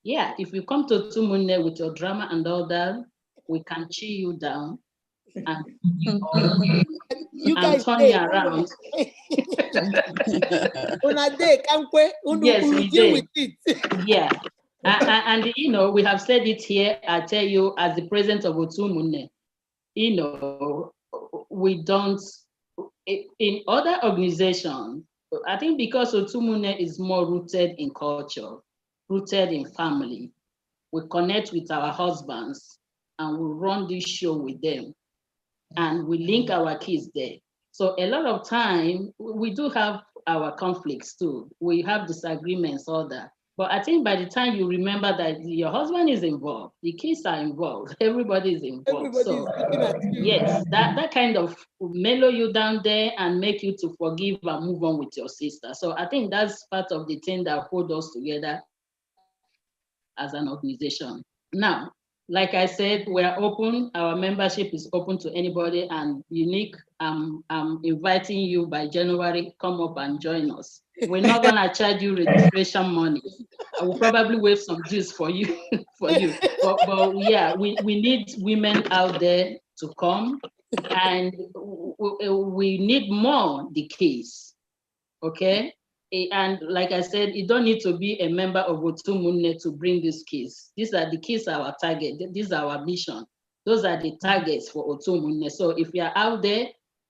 Speaker 2: Yeah, if you come to Otu Umunne with your drama and all that, we can chill you down and
Speaker 1: you guys
Speaker 2: turn you around.
Speaker 1: Yes,
Speaker 2: we
Speaker 1: deal
Speaker 2: did.
Speaker 1: with it.
Speaker 2: Yeah. And we have said it here. I tell you, as the president of Otu Umunne, we don't, in other organizations, I think because Otu Umunne is more rooted in culture, rooted in family, we connect with our husbands and we run this show with them and we link our kids there. So a lot of time we do have our conflicts too. We have disagreements, all that. But I think by the time you remember that your husband is involved, the kids are involved, everybody is involved.
Speaker 1: Everybody is looking at you.
Speaker 2: Yes, that kind of mellow you down there and make you to forgive and move on with your sister. So I think that's part of the thing that hold us together as an organization. Now, like I said, we're open. Our membership is open to anybody, and UNIQ, I'm inviting you by January, come up and join us. We're not gonna charge you registration money. I will probably waive some dues for you, But yeah, we need women out there to come, and we need more the case, okay? And like I said, you don't need to be a member of Otu Umunne to bring this case. These are the keys, our target. These are our mission. Those are the targets for Otu Umunne. So if you're out there,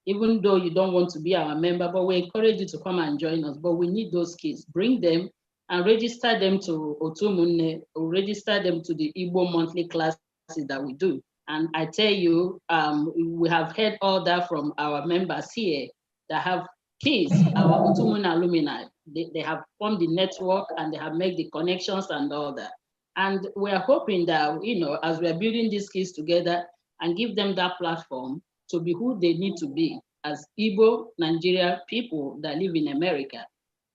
Speaker 2: even though you don't want to be our member, but we encourage you to come and join us. But we need those kids. Bring them and register them to Otu Umunne, or register them to the Igbo monthly classes that we do. And I tell you, we have heard all that from our members here that have kids, our Otu Umunne alumni. They have formed the network and they have made the connections and all that. And we're hoping that, you know, as we're building these kids together and give them that platform to be who they need to be as Igbo Nigeria people that live in America.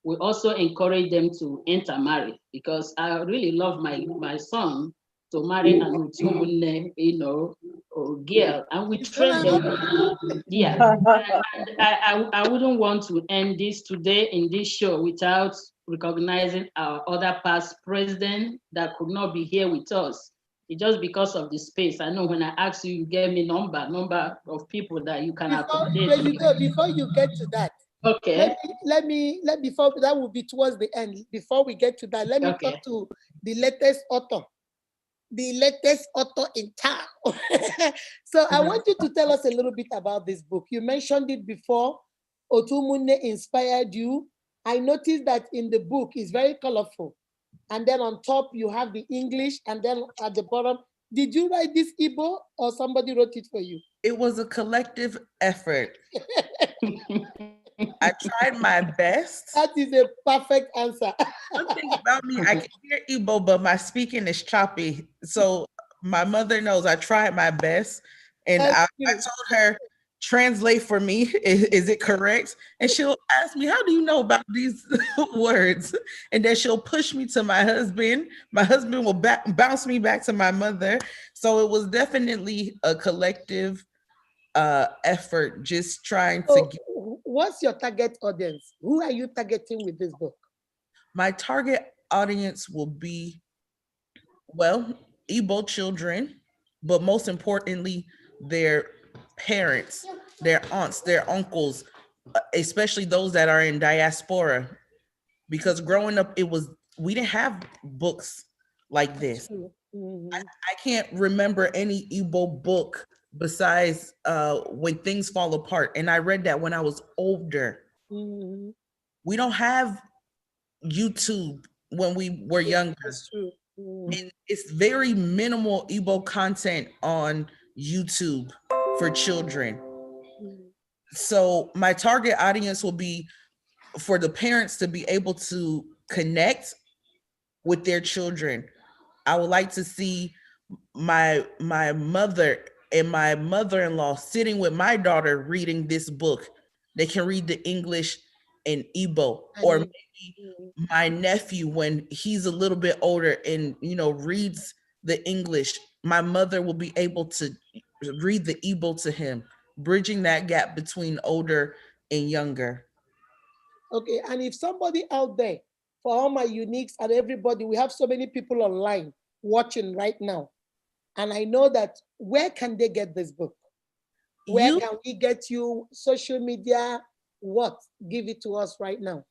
Speaker 2: We also encourage them to intermarry, because I really love my son to marry an Otu Umunne, you know, or girl, and we train them. Yeah, and I wouldn't want to end this today in this show without recognizing our other past president that could not be here with us. It's just because of the space. I know when I asked you, you gave me number of people that you can accommodate.
Speaker 1: Before you get to that,
Speaker 2: okay.
Speaker 1: Let me before that will be towards the end. Before we get to that, let me talk to the latest author. The latest author in town. So I want you to tell us a little bit about this book. You mentioned it before. Otu Umunne inspired you. I noticed that in the book it's very colorful. And then on top you have the English, and then at the bottom, did you write this Igbo or somebody wrote it for you?
Speaker 7: It was a collective effort. I tried my best.
Speaker 1: That is a perfect answer.
Speaker 7: One thing about me, I can hear Igbo, but my speaking is choppy. So my mother knows I tried my best. And I told her, translate for me, is it correct? And she'll ask me, how do you know about these words? And then she'll push me to my husband. My husband will bounce me back to my mother. So it was definitely a collective effort, just trying to get.
Speaker 1: What's your target audience? Who are you targeting with this book?
Speaker 7: My target audience will be, well, Igbo children, but most importantly, their parents, their aunts, their uncles, especially those that are in diaspora. Because growing up, we didn't have books like this.
Speaker 1: Mm-hmm.
Speaker 7: I can't remember any Igbo book besides When Things Fall Apart. And I read that when I was older.
Speaker 1: Mm-hmm.
Speaker 7: We don't have YouTube when we were younger.
Speaker 1: That's true. Mm-hmm.
Speaker 7: And it's very minimal Igbo content on YouTube for children.
Speaker 1: Mm-hmm.
Speaker 7: So my target audience will be for the parents to be able to connect with their children. I would like to see my mother and my mother-in-law sitting with my daughter reading this book. They can read the English and Igbo, or maybe my nephew when he's a little bit older and reads the English. My mother will be able to read the Igbo to him, bridging that gap between older and younger.
Speaker 1: Okay, and if somebody out there, for all my uniques and everybody, we have so many people online watching right now. And I know that, where can they get this book? Where can we get you? Social media, what? Give it to us right now.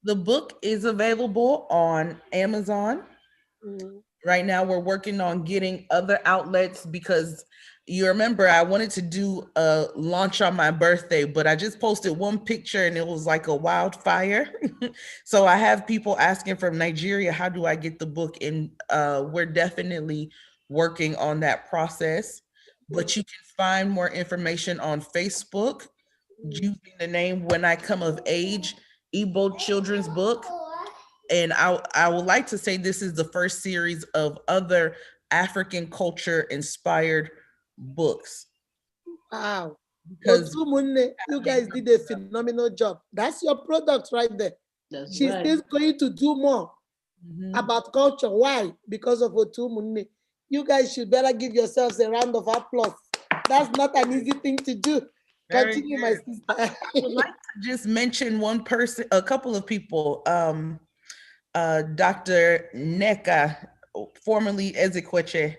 Speaker 7: The book is available on Amazon.
Speaker 1: Mm-hmm.
Speaker 7: Right now, we're working on getting other outlets because You remember I wanted to do a launch on my birthday, but I just posted one picture and it was like a wildfire. So I have people asking from Nigeria, how do I get the book? And we're definitely working on that process. But you can find more information on Facebook using the name When I Come of Age, Igbo Children's Book. And I would like to say this is the first series of other African culture inspired books.
Speaker 1: Wow.
Speaker 7: Because
Speaker 1: Otu Umunne, you guys did a phenomenal job. That's your product right there.
Speaker 2: That's
Speaker 1: She's
Speaker 2: right.
Speaker 1: still going to do more about culture. Why? Because of Otu Umunne. You guys should better give yourselves a round of applause. That's not an easy thing to do.
Speaker 3: Very
Speaker 1: Continue, my
Speaker 3: good.
Speaker 1: sister.
Speaker 7: I would like to just mention one person, a couple of people. Dr. Neka, formerly Ezekweche,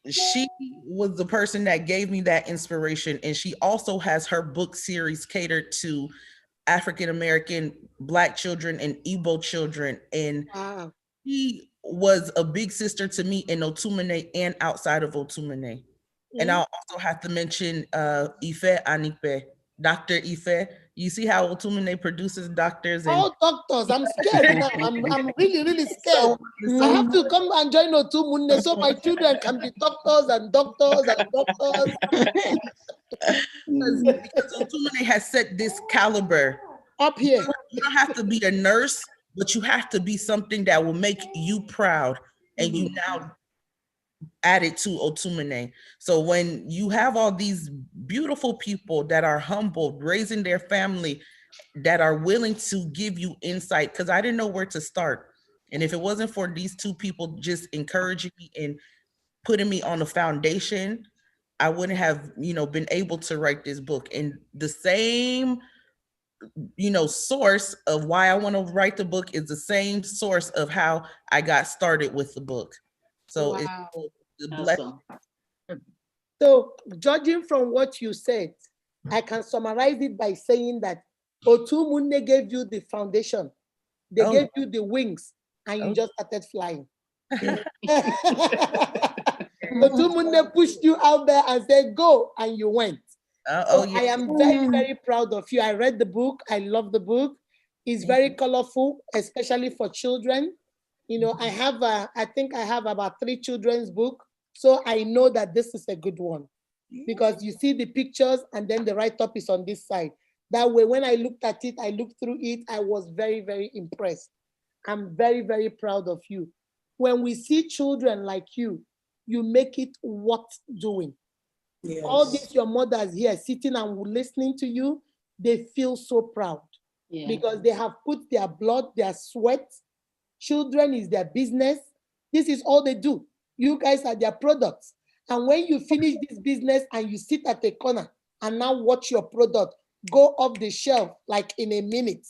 Speaker 7: she was the person that gave me that inspiration. And she also has her book series catered to African-American, Black children, and Igbo children. And
Speaker 1: Wow.
Speaker 7: she was a big sister to me in Otu Umunne and outside of Otu Umunne. And I'll also have to mention Ife Anipe, Dr. Ife. You see how Otu Umunne produces doctors and
Speaker 1: All doctors, I'm scared now. I'm really, really scared.
Speaker 7: so
Speaker 1: I have to come and join Otu Umunne so my children can be doctors and doctors and doctors.
Speaker 7: because Otu Umunne has set this caliber.
Speaker 1: Up here.
Speaker 7: You don't have to be a nurse, but you have to be something that will make you proud. And you now add it to Otu Umunne. So when you have all these beautiful people that are humbled, raising their family, that are willing to give you insight, because I didn't know where to start. And if it wasn't for these two people just encouraging me and putting me on a foundation, I wouldn't have, been able to write this book. And the same, source of why I want to write the book is the same source of how I got started with the book. So it's the blessing.
Speaker 2: Awesome.
Speaker 1: So, judging from what you said, I can summarize it by saying that Otu Umunne gave you the foundation. They gave you the wings, and you just started flying. Otu Umunne pushed you out there and said, go, and you went. So I am very, very proud of you. I read the book. I love the book. It's very colorful, especially for children. I think I have about 3 children's books. So I know that this is a good one because you see the pictures and then the write-up is on this side. That way, when I looked at it, I looked through it, I was very, very impressed. I'm very, very proud of you. When we see children like you, you make it worth doing. Yes. All these your mothers here sitting and listening to you, they feel so proud because they have put their blood, their sweat. Children is their business. This is all they do. You guys are their products. And when you finish this business and you sit at a corner and now watch your product go off the shelf like in a minute,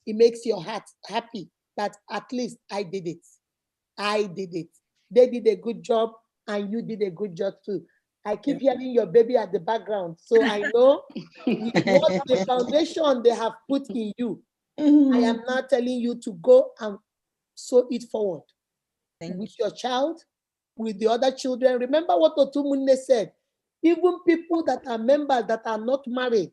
Speaker 1: it makes your heart happy that at least I did it. I did it. They did a good job and you did a good job too. I keep hearing your baby at the background. So I know with what the foundation they have put in you, I am now telling you to go and sow it forward with your child, with the other children. Remember what Otu Umunne said, even people that are members that are not married,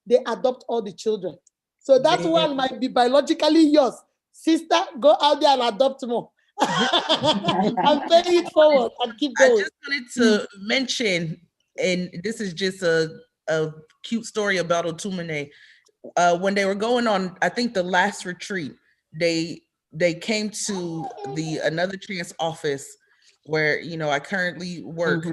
Speaker 1: they adopt all the children. So that one might be biologically yours. Sister, go out there and adopt more. And pay it forward and keep going.
Speaker 7: I just wanted to mention, and this is just a cute story about Otu Umunne. When they were going on, I think the last retreat, they came to the Another Chance office where I currently work.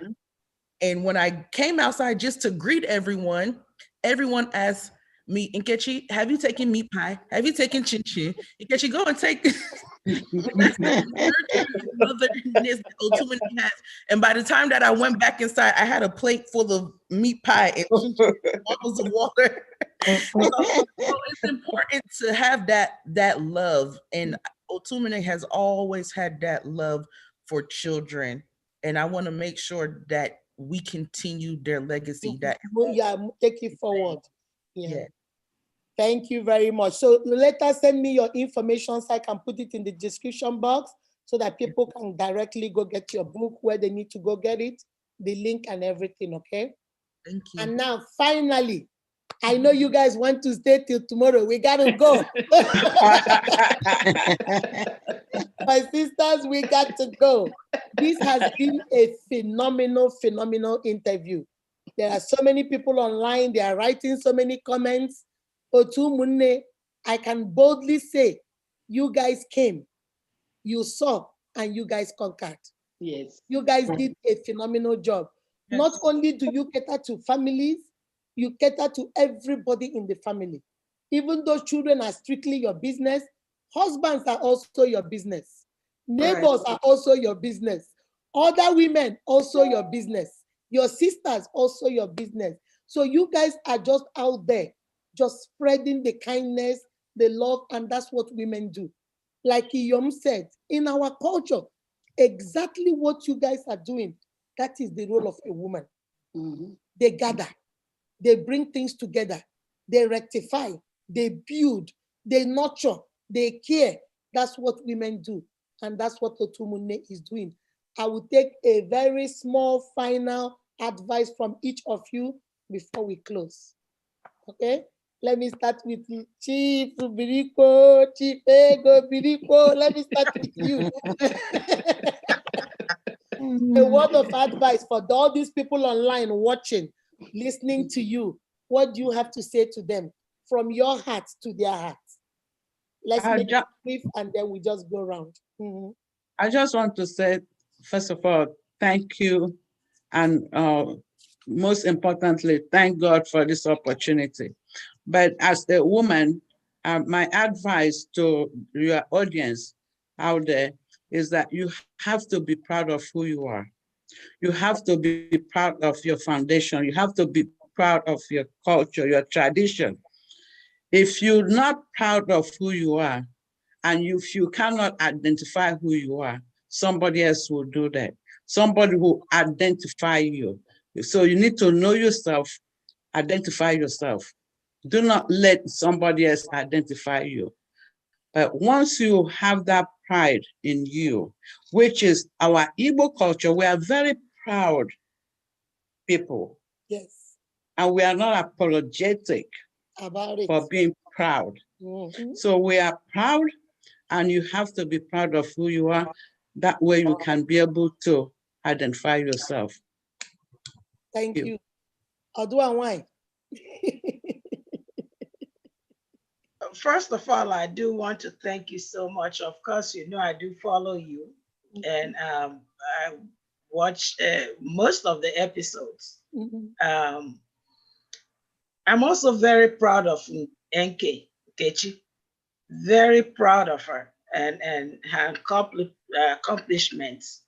Speaker 7: And when I came outside just to greet everyone asked me, Nkechi, have you taken meat pie? Have you taken chin chin? Nkechi, go and take. That's the motherness that Otu Umunne has. And by the time that I went back inside, I had a plate full of meat pie and bottles of water. So it's important to have that love. And Otu Umunne has always had that love for children. And I want to make sure that we continue their legacy. That
Speaker 1: take it forward. Yeah. Thank you very much. So later send me your information so I can put it in the description box so that people can directly go get your book where they need to go get it. the link and everything, okay?
Speaker 7: Thank you.
Speaker 1: And now, finally, I know you guys want to stay till tomorrow. We gotta go. My sisters, we got to go. This has been a phenomenal interview. There are so many people online. They are writing so many comments. Otu Umunne, I can boldly say, you guys came, you saw, and you guys conquered.
Speaker 2: Yes.
Speaker 1: You guys did a phenomenal job.
Speaker 3: Yes.
Speaker 1: Not only do you cater to families, you cater to everybody in the family. Even though children are strictly your business, husbands are also your business. Neighbors are also your business. Other women also your business. Your sisters also your business. So you guys are just out there, just spreading the kindness, the love, and that's what women do. Like Iyom said, in our culture, exactly what you guys are doing, that is the role of a woman. They gather, they bring things together, they rectify, they build, they nurture, they care. That's what women do. And that's what Otu Umunne is doing. I will take a very small final advice from each of you before we close. Okay? Let me start with Chief Biriko, Chief Ego Biriko. Let me start with you. A word of advice for all these people online watching, listening to you. What do you have to say to them from your heart to their hearts? Let's make it brief and then we just go around.
Speaker 6: I just want to say, first of all, thank you. And most importantly, thank God for this opportunity. But as a woman, my advice to your audience out there is that you have to be proud of who you are. You have to be proud of your foundation. You have to be proud of your culture, your tradition. If you're not proud of who you are, and if you cannot identify who you are, somebody else will do that. Somebody will identify you. So you need to know yourself, identify yourself. Do not let somebody else identify you. But once you have that pride in you, which is our Igbo culture, we are very proud people.
Speaker 1: Yes.
Speaker 6: And we are not apologetic
Speaker 1: about it
Speaker 6: for being proud. So we are proud, and you have to be proud of who you are. That way you can be able to identify yourself.
Speaker 1: Thank you. Odu and why?
Speaker 3: First of all, I do want to thank you so much. Of course, you know I do follow you, and I watch most of the episodes. I'm also very proud of Nkechi, very proud of her and her accomplishments,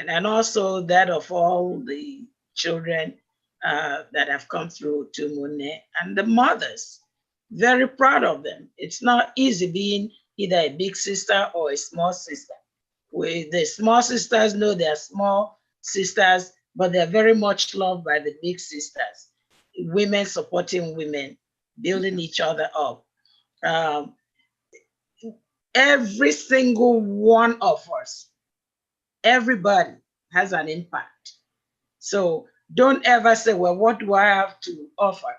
Speaker 3: and also that of all the children that have come through to Umunne and the mothers. Very proud of them. It's not easy being either a big sister or a small sister. The small sisters know they're small sisters, but they're very much loved by the big sisters. Women supporting women, building each other up. Every single one of us, everybody has an impact. So don't ever say, well, what do I have to offer?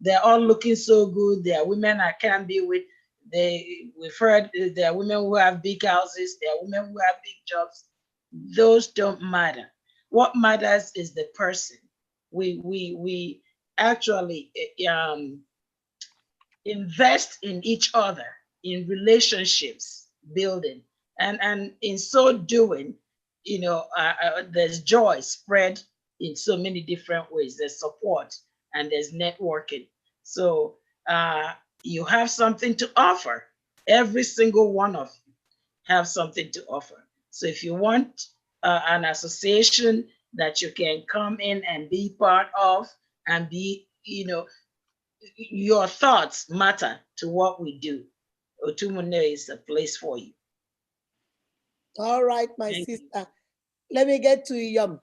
Speaker 3: They're all looking so good. There are women I can't be with. We've heard there are women who have big houses. There are women who have big jobs. Those don't matter. What matters is the person. We actually invest in each other, in relationships building, and in so doing, you know, there's joy spread in so many different ways. There's support and there's networking. So you have something to offer. Every single one of you have something to offer. So if you want an association that you can come in and be part of and be, you know, your thoughts matter to what we do, Otu Umunne is a place for you.
Speaker 1: All right, my
Speaker 3: Thank
Speaker 1: sister.
Speaker 3: you.
Speaker 1: Let me get to Iyom.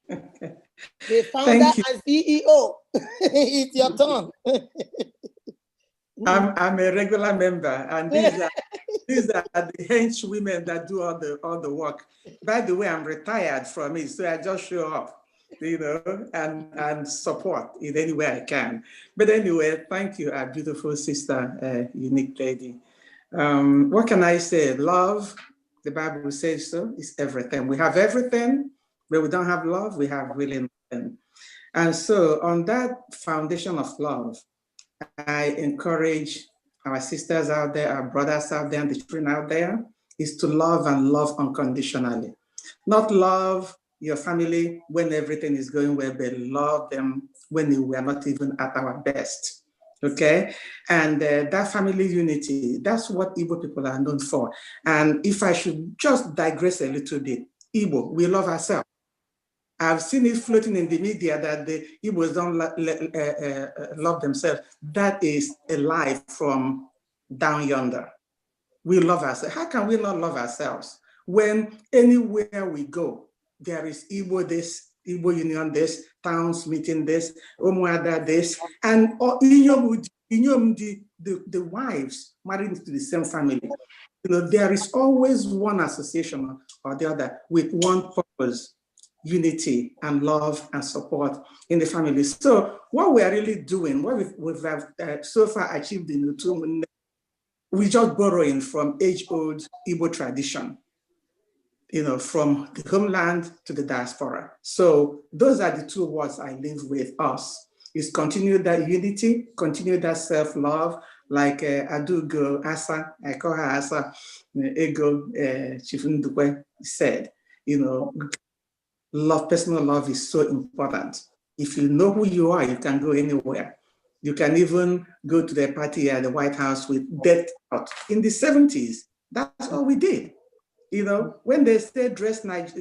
Speaker 1: The founder and CEO. It's your turn.
Speaker 5: I'm a regular member, and these are These are the hench women that do all the work. By the way, I'm retired from it, so I just show up, and support in any way I can. But anyway, thank you, our beautiful sister, unique lady. What can I say? Love, the Bible says so, is everything. We have everything, but we don't have love, we have really nothing. And so on that foundation of love, I encourage our sisters out there, our brothers out there, and the children out there, is to love and love unconditionally. Not love your family when everything is going well, but love them when we are not even at our best. Okay, and that family unity, that's what Igbo people are known for. And if I should just digress a little bit, Igbo, we love ourselves. I've seen it floating in the media that the Igbos don't love themselves. That is a lie from down yonder. We love ourselves. How can we not love ourselves when anywhere we go, there is Igbo this, Igbo Union this, towns meeting this, Omuada this, and the wives married into the same family. There is always one association or the other with one purpose: unity and love and support in the family. So what we are really doing, what we've so far achieved in Otu Umunne, we just borrowing from age-old Igbo tradition, from the homeland to the diaspora. So those are the two words I leave with us, is continue that unity, continue that self-love, like Adugo Asa, I call her Asa, Ego Chifundukwe said, love, personal love is so important. If you know who you are, you can go anywhere. You can even go to the party at the White House with death out. In the 70s, that's all we did. When they say dress night,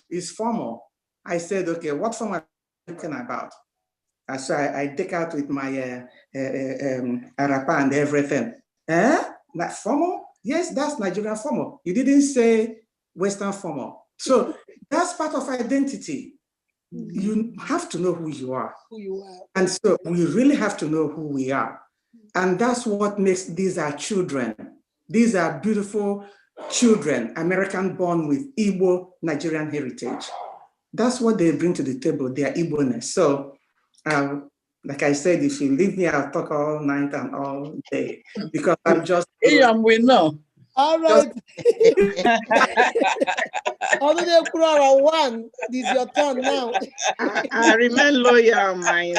Speaker 5: it's formal. I said, okay, what formal are you talking about? So I take out with my arapa and everything. That formal? Yes, that's Nigerian formal. You didn't say Western formal. So that's part of identity. You have to know who you are. And so we really have to know who we are. And that's what makes these our children. These are beautiful children, American born with Igbo Nigerian heritage. That's what they bring to the table, their Igbo-ness. So like I said, if you leave me, I'll talk all night and all day because I'm just.
Speaker 6: We know.
Speaker 1: All right. One, this is your turn now.
Speaker 4: I remain loyal, my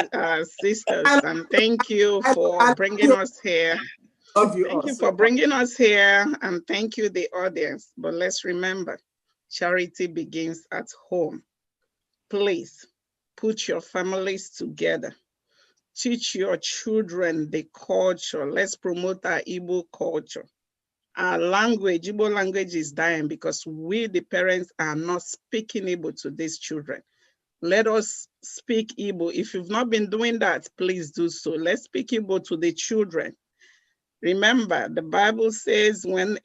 Speaker 4: sisters, and thank you for bringing us here. Thank you for bringing us here, and thank you, the audience. But let's remember, charity begins at home. Please put your families together. Teach your children the culture. Let's promote our Igbo culture. Our language, Igbo language, is dying because we, the parents, are not speaking Igbo to these children. Let us speak Igbo. If you've not been doing that, please do so. Let's speak Igbo to the children. Remember, the Bible says when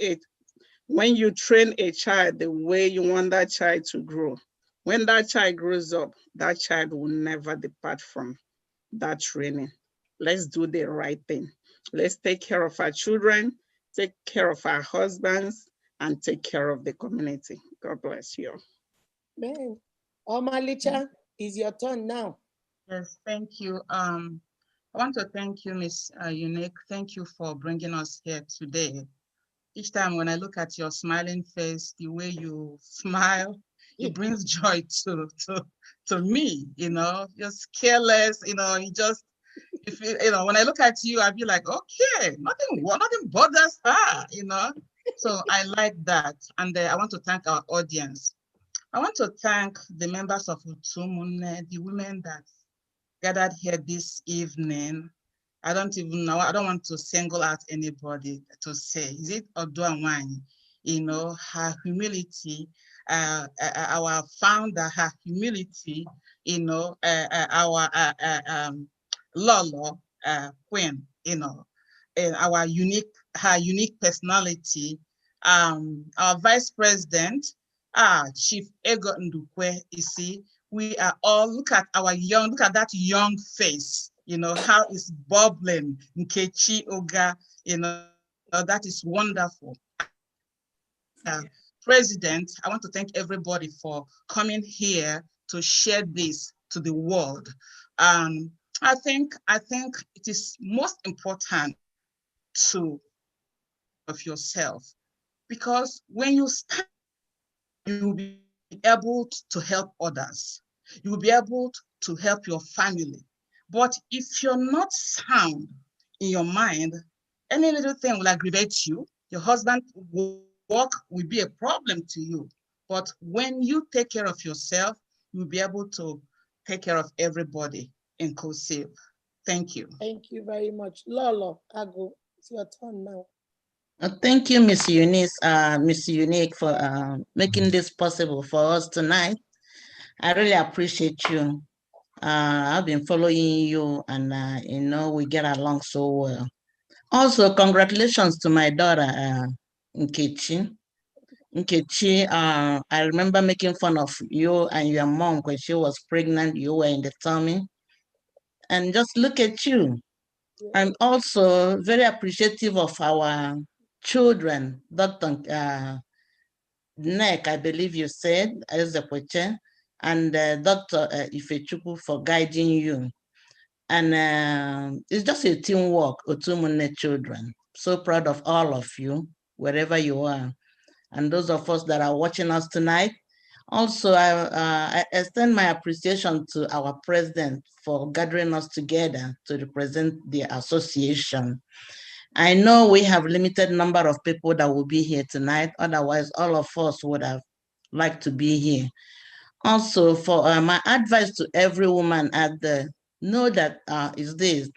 Speaker 4: you train a child the way you want that child to grow, when that child grows up, that child will never depart from that training. Let's do the right thing. Let's take care of our children, take care of our husbands, and take care of the community. God bless you.
Speaker 1: Man, Omalicha, it's your turn now.
Speaker 9: Yes, thank you. I want to thank you, Miss Unique. Thank you for bringing us here today. Each time when I look at your smiling face, the way you smile, it brings joy to me, just careless, you just, when I look at you, I feel like, okay, nothing bothers her, So I like that. And I want to thank our audience. I want to thank the members of Otu Umunne, the women that gathered here this evening. I don't even know, I don't want to single out anybody to say, is it Otu Umunne? Her humility, our founder, her humility, our Lolo Queen, and her unique personality, our vice president, Chief Ego Ndukwe, you see, we are all, look at that young face, how it's bubbling, Nkechi Ugah, That is wonderful. President, I want to thank everybody for coming here to share this to the world. I think it is most important to of yourself, because when you stand, you will be able to help others. You will be able to help your family. But if you're not sound in your mind, any little thing will aggravate you. Your husband work will be a problem to you. But when you take care of yourself, you'll be able to take care of everybody inclusive. Thank you.
Speaker 1: Thank you very much. Lolo, Ago, it's your turn now.
Speaker 8: Thank you, Miss Eunice, Miss Unique, for making this possible for us tonight. I really appreciate you. I've been following you, and you know, we get along so well. Also, congratulations to my daughter, Nkechi. Nkechi, I remember making fun of you and your mom when she was pregnant. You were in the tummy, and just look at you. I'm also very appreciative of our children, Dr. Nek, I believe you said, Ezekweche, and Dr. Ifechukwu for guiding you. And it's just a teamwork, Otu Umunne children. So proud of all of you, wherever you are. And those of us that are watching us tonight, also, I extend my appreciation to our president for gathering us together to represent the association. I know we have limited number of people that will be here tonight. Otherwise, all of us would have liked to be here. Also, for my advice to every woman out there, know that is this,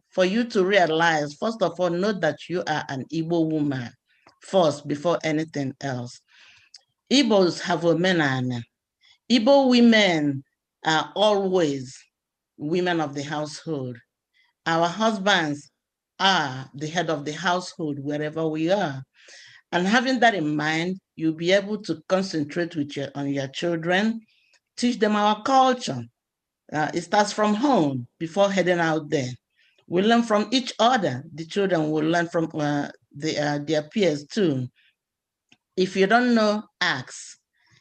Speaker 8: for you to realize, first of all, know that you are an Igbo woman first before anything else. Igbos have a omenani. Igbo women are always women of the household. Our husbands are the head of the household wherever we are. And having that in mind, you'll be able to concentrate on your children, teach them our culture. It starts from home before heading out there. We learn from each other. The children will learn from their peers too. If you don't know, ask.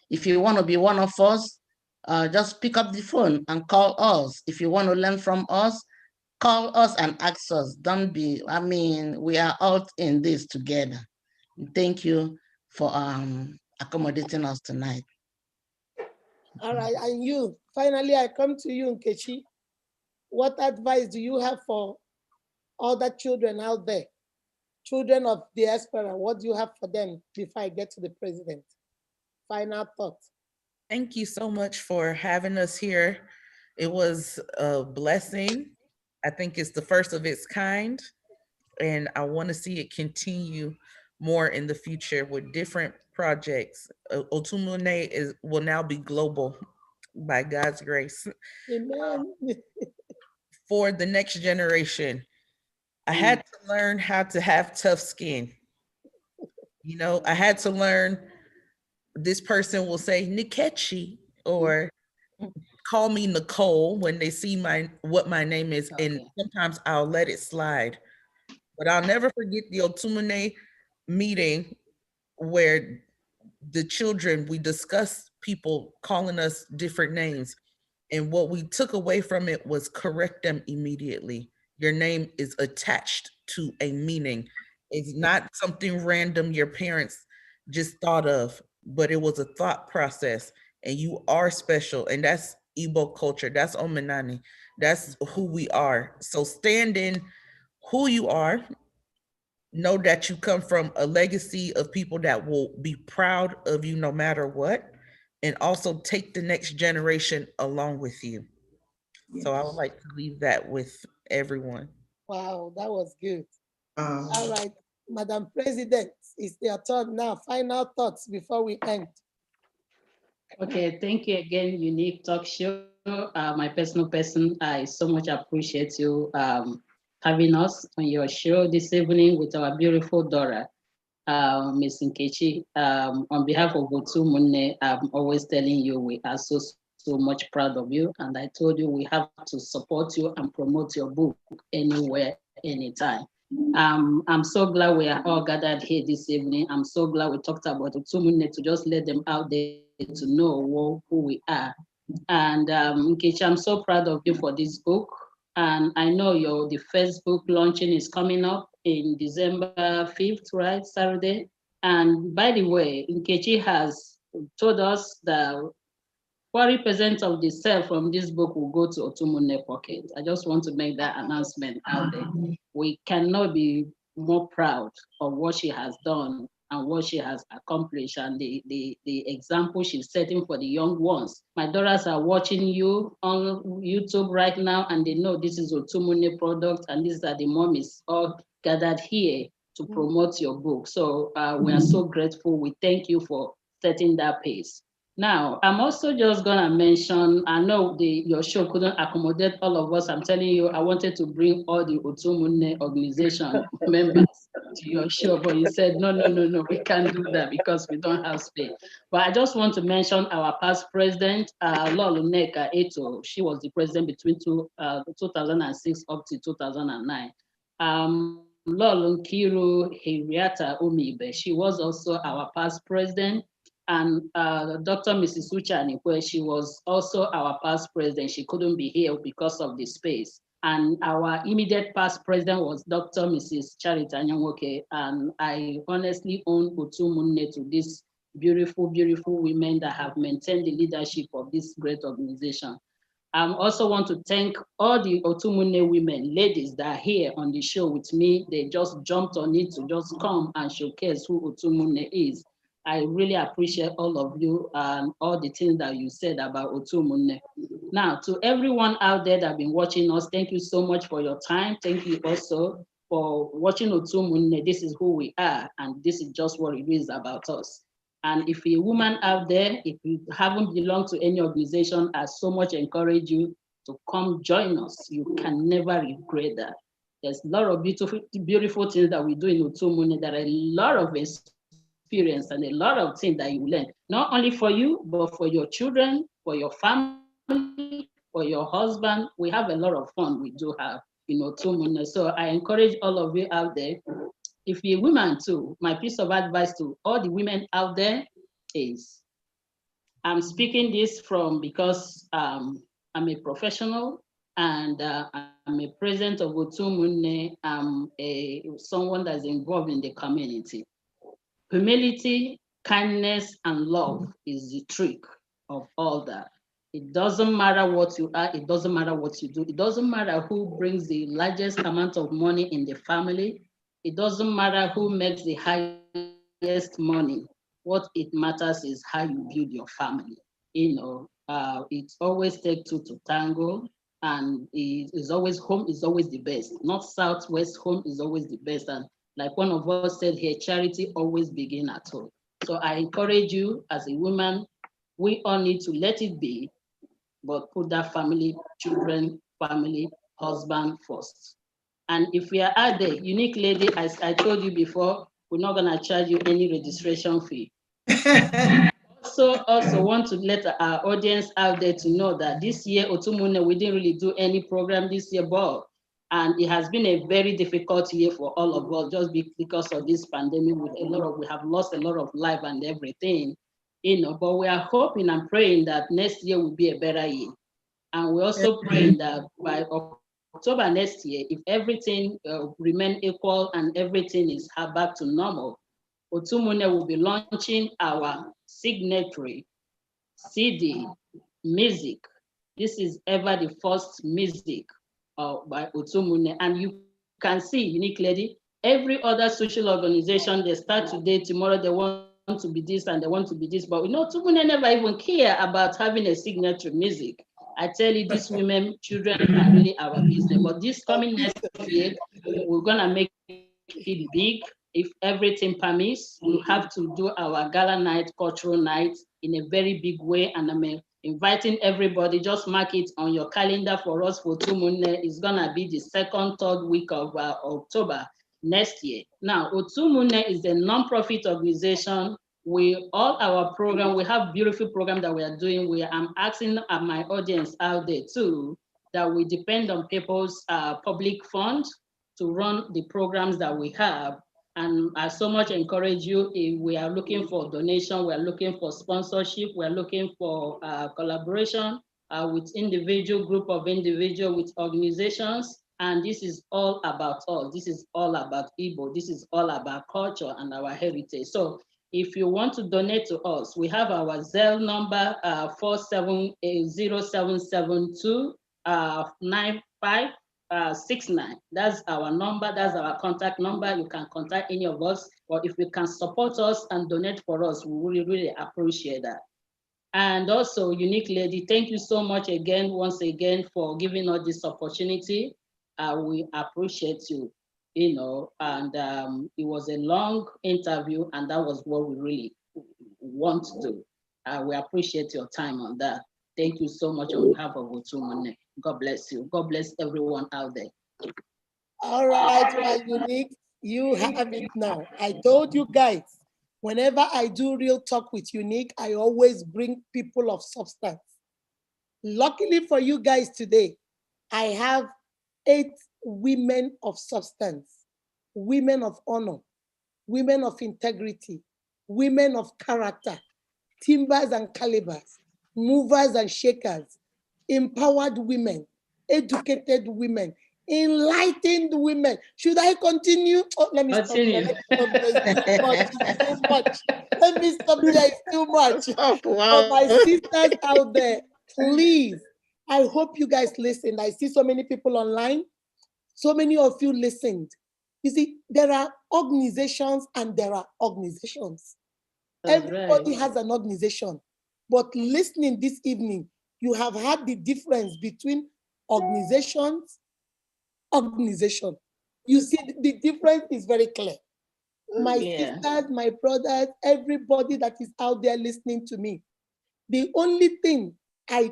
Speaker 8: If you want to be one of us, just pick up the phone and call us. If you want to learn from us, call us and ask us. Don't be, I mean, we are all in this together. Thank you for accommodating us tonight.
Speaker 1: All right, and you, finally, I come to you, Nkechi. What advice do you have for other children out there? Children of diaspora, what do you have for them before I get to the president? Final thoughts.
Speaker 7: Thank you so much for having us here. It was a blessing. I think it's the first of its kind, and I want to see it continue more in the future with different projects. Otu Umunne will now be global by God's grace.
Speaker 1: Amen.
Speaker 7: For the next generation, I had to learn how to have tough skin. You know, I had to learn this person will say Nkechi or call me Nicole when they see what my name is, and sometimes I'll let it slide. But I'll never forget the Otu Umunne meeting where the children, we discussed people calling us different names. And what we took away from it was correct them immediately. Your name is attached to a meaning. It's not something random your parents just thought of, but it was a thought process, and you are special. And that's Igbo culture. That's Omenani. That's who we are. So stand in who you are. Know that you come from a legacy of people that will be proud of you no matter what, and also take the next generation along with you. Yes. So I would like to leave that with everyone.
Speaker 1: Wow, that was good. All right, Madam President, it's your turn now. Final thoughts before we end.
Speaker 2: Okay, thank you again, Unique Talk Show. My personal person, I so much appreciate you having us on your show this evening with our beautiful daughter, Ms. Nkechi. On behalf of Otu Umunne, I'm always telling you we are so much proud of you. And I told you we have to support you and promote your book anywhere, anytime. I'm so glad we are all gathered here this evening. I'm so glad we talked about Otu Umunne to just let them out there to know who we are. And Nkechi, I'm so proud of you for this book. And I know the first book launching is coming up in December 5th, right, Saturday. And by the way, Nkechi has told us that 40% of the sale from this book will go to Otu Umunne pocket. I just want to make that announcement out there. We cannot be more proud of what she has done and what she has accomplished and the example she's setting for the young ones. My daughters are watching you on YouTube right now and they know this is Otu Umunne product and these are the mommies all gathered here to promote your book. So we are so grateful. We thank you for setting that pace. Now, I'm also just gonna mention, I know your show couldn't accommodate all of us. I'm telling you, I wanted to bring all the Otu Umunne organization members to your show, but you said, no, we can't do that because we don't have space. But I just want to mention our past president, Lolo Nneka Eto. She was the president between 2006 up to 2009. Lolo Nkiru Henrietta Umibe, she was also our past president. And Dr. Mrs. Uche Anikwe, she was also our past president. She couldn't be here because of the space. And our immediate past president was Dr. Mrs. Charity Anyanwoke. And I honestly own Otu Umunne to these beautiful, beautiful women that have maintained the leadership of this great organization. I also want to thank all the Otu Umunne women, ladies that are here on the show with me. They just jumped on it to just come and showcase who Otu Umunne is. I really appreciate all of you and all the things that you said about Otu Umunne. Now, to everyone out there that have been watching us, thank you so much for your time. Thank you also for watching Otu Umunne. This is who we are, and this is just what it is about us. And if you're a woman out there, if you haven't belonged to any organization, I so much encourage you to come join us. You can never regret that. There's a lot of beautiful, beautiful things that we do in Otu Umunne. There are a lot of experience and a lot of things that you learn, not only for you, but for your children, for your family, for your husband. We have a lot of fun we do have in Otu Umunne. So I encourage all of you out there, if you're a woman too, my piece of advice to all the women out there is, I'm speaking this from because I'm a professional and I'm a president of Otu Umunne. I'm someone that's involved in the community. Humility, kindness, and love is the trick of all that. It doesn't matter what you are, it doesn't matter what you do, it doesn't matter who brings the largest amount of money in the family, it doesn't matter who makes the highest money. What it matters is how you build your family. You know, it always takes two to tango, and it is always home is always the best. North, south, west, home is always the best. And like one of us said here, charity always begins at home. So I encourage you as a woman, we all need to let it be, but put that family, children, family, husband first. And if we are out there, unique lady, as I told you before, we're not gonna charge you any registration fee. Also want to let our audience out there to know that this year, Otu Umunne, we didn't really do any program this year, but and it has been a very difficult year for all of us just because of this pandemic. We have lost a lot of life and everything, you know, but we are hoping and praying that next year will be a better year. And we're also praying that by October next year, if everything remain equal and everything is back to normal, Otu Umunne will be launching our signatory CD music. This is ever the first music by Otu Umunne, and you can see, unique lady, every other social organization, they start today, tomorrow they want to be this and they want to be this, but you know, Otu Umunne never even care about having a signature music. I tell you, these women, children are really our business. But this coming next year, we're gonna make it big. If everything permits, we'll have to do our gala night, cultural night in a very big way, and I'm inviting everybody. Just mark it on your calendar for us for Otu Umunne. It's gonna be the second, third week of October next year. Now, Otu Umunne is a non-profit organization. All our program, we have beautiful program that we are doing. I'm asking my audience out there too, that we depend on people's public funds to run the programs that we have. And I so much encourage you, if we are looking for donation, we are looking for sponsorship, we are looking for collaboration with individual, group of individuals, with organizations. And this is all about us. This is all about Igbo. This is all about culture and our heritage. So if you want to donate to us, we have our Zelle number 470772 9569. That's our number. That's our contact number. You can contact any of us, or if you can support us and donate for us, we really, really appreciate that. And also, Unique Lady, thank you so much again, once again, for giving us this opportunity. We appreciate you, and it was a long interview, and that was what we really want to do. We appreciate your time on that. Thank you so much on behalf of Otu Umunne. God bless you. God bless everyone out there.
Speaker 1: All right, my Unique, you have it now. I told you guys, whenever I do Real Talk with Unique, I always bring people of substance. Luckily for you guys today, I have 8 women of substance, women of honor, women of integrity, women of character, timbers and calibers, movers and shakers, empowered women, educated women, enlightened women. Should I continue? Oh, let me stop there. It's too much. Let me stop there. It's too much.
Speaker 4: Wow.
Speaker 1: For my sisters out there, please, I hope you guys listened. I see so many people online. So many of you listened. You see, there are organizations and there are organizations.
Speaker 2: That's
Speaker 1: Everybody
Speaker 2: right.
Speaker 1: has an organization. But listening this evening, you have had the difference between organization. You see, the difference is very clear. My sisters, my brothers, everybody that is out there listening to me, the only thing I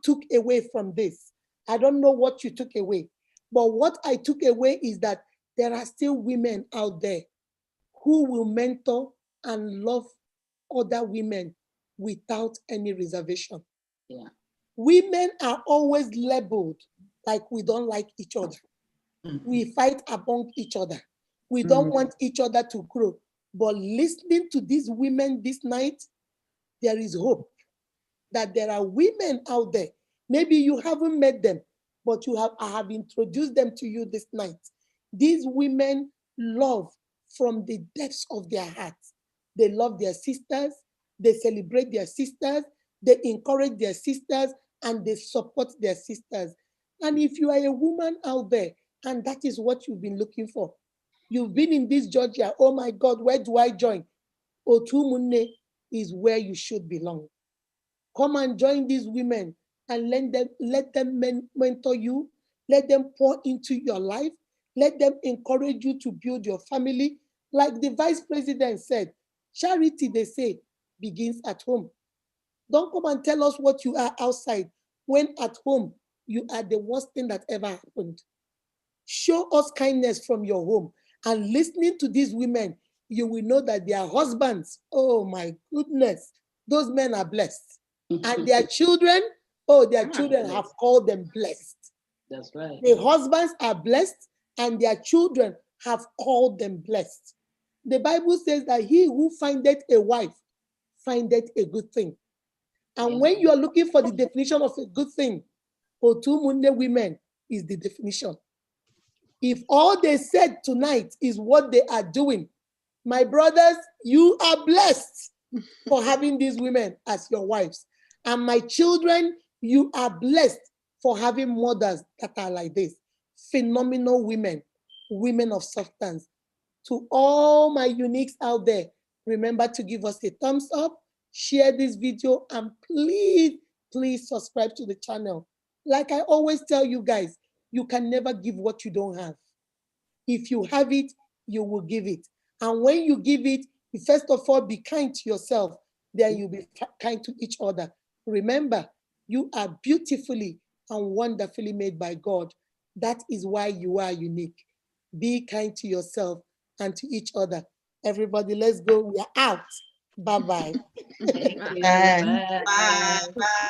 Speaker 1: took away from this, I don't know what you took away, but what I took away is that there are still women out there who will mentor and love other women without any reservation.
Speaker 2: Yeah.
Speaker 1: Women are always labeled like we don't like each other. We fight among each other. We don't want each other to grow. But listening to these women this night, there is hope that there are women out there. Maybe you haven't met them, but I have introduced them to you this night. These women love from the depths of their hearts. They love their sisters, they celebrate their sisters, they encourage their sisters, and they support their sisters. And if you are a woman out there, and that is what you've been looking for, you've been in this Georgia, oh my God, where do I join? Otu Umunne is where you should belong. Come and join these women and let them mentor you. Let them pour into your life. Let them encourage you to build your family. Like the vice president said, charity, they say, begins at home. Don't come and tell us what you are outside when at home you are the worst thing that ever happened. Show us kindness from your home. And listening to these women, you will know that their husbands, oh my goodness, those men are blessed. And their children, their children have called them blessed.
Speaker 2: That's right.
Speaker 1: The husbands are blessed and their children have called them blessed. The Bible says that he who findeth a wife findeth a good thing. And when you are looking for the definition of a good thing, Otu Umunne women is the definition. If all they said tonight is what they are doing, my brothers, you are blessed for having these women as your wives. And my children, you are blessed for having mothers that are like this. Phenomenal women, women of substance. To all my uniques out there, remember to give us a thumbs up, share this video, and please, please subscribe to the channel. Like I always tell you guys, you can never give what you don't have. If you have it, you will give it. And when you give it, you first of all, be kind to yourself. Then you'll be kind to each other. Remember, you are beautifully and wonderfully made by God. That is why you are unique. Be kind to yourself and to each other. Everybody, let's go. We are out. Bye-bye.
Speaker 2: Thank you.
Speaker 8: Bye.
Speaker 2: Bye.
Speaker 3: Bye.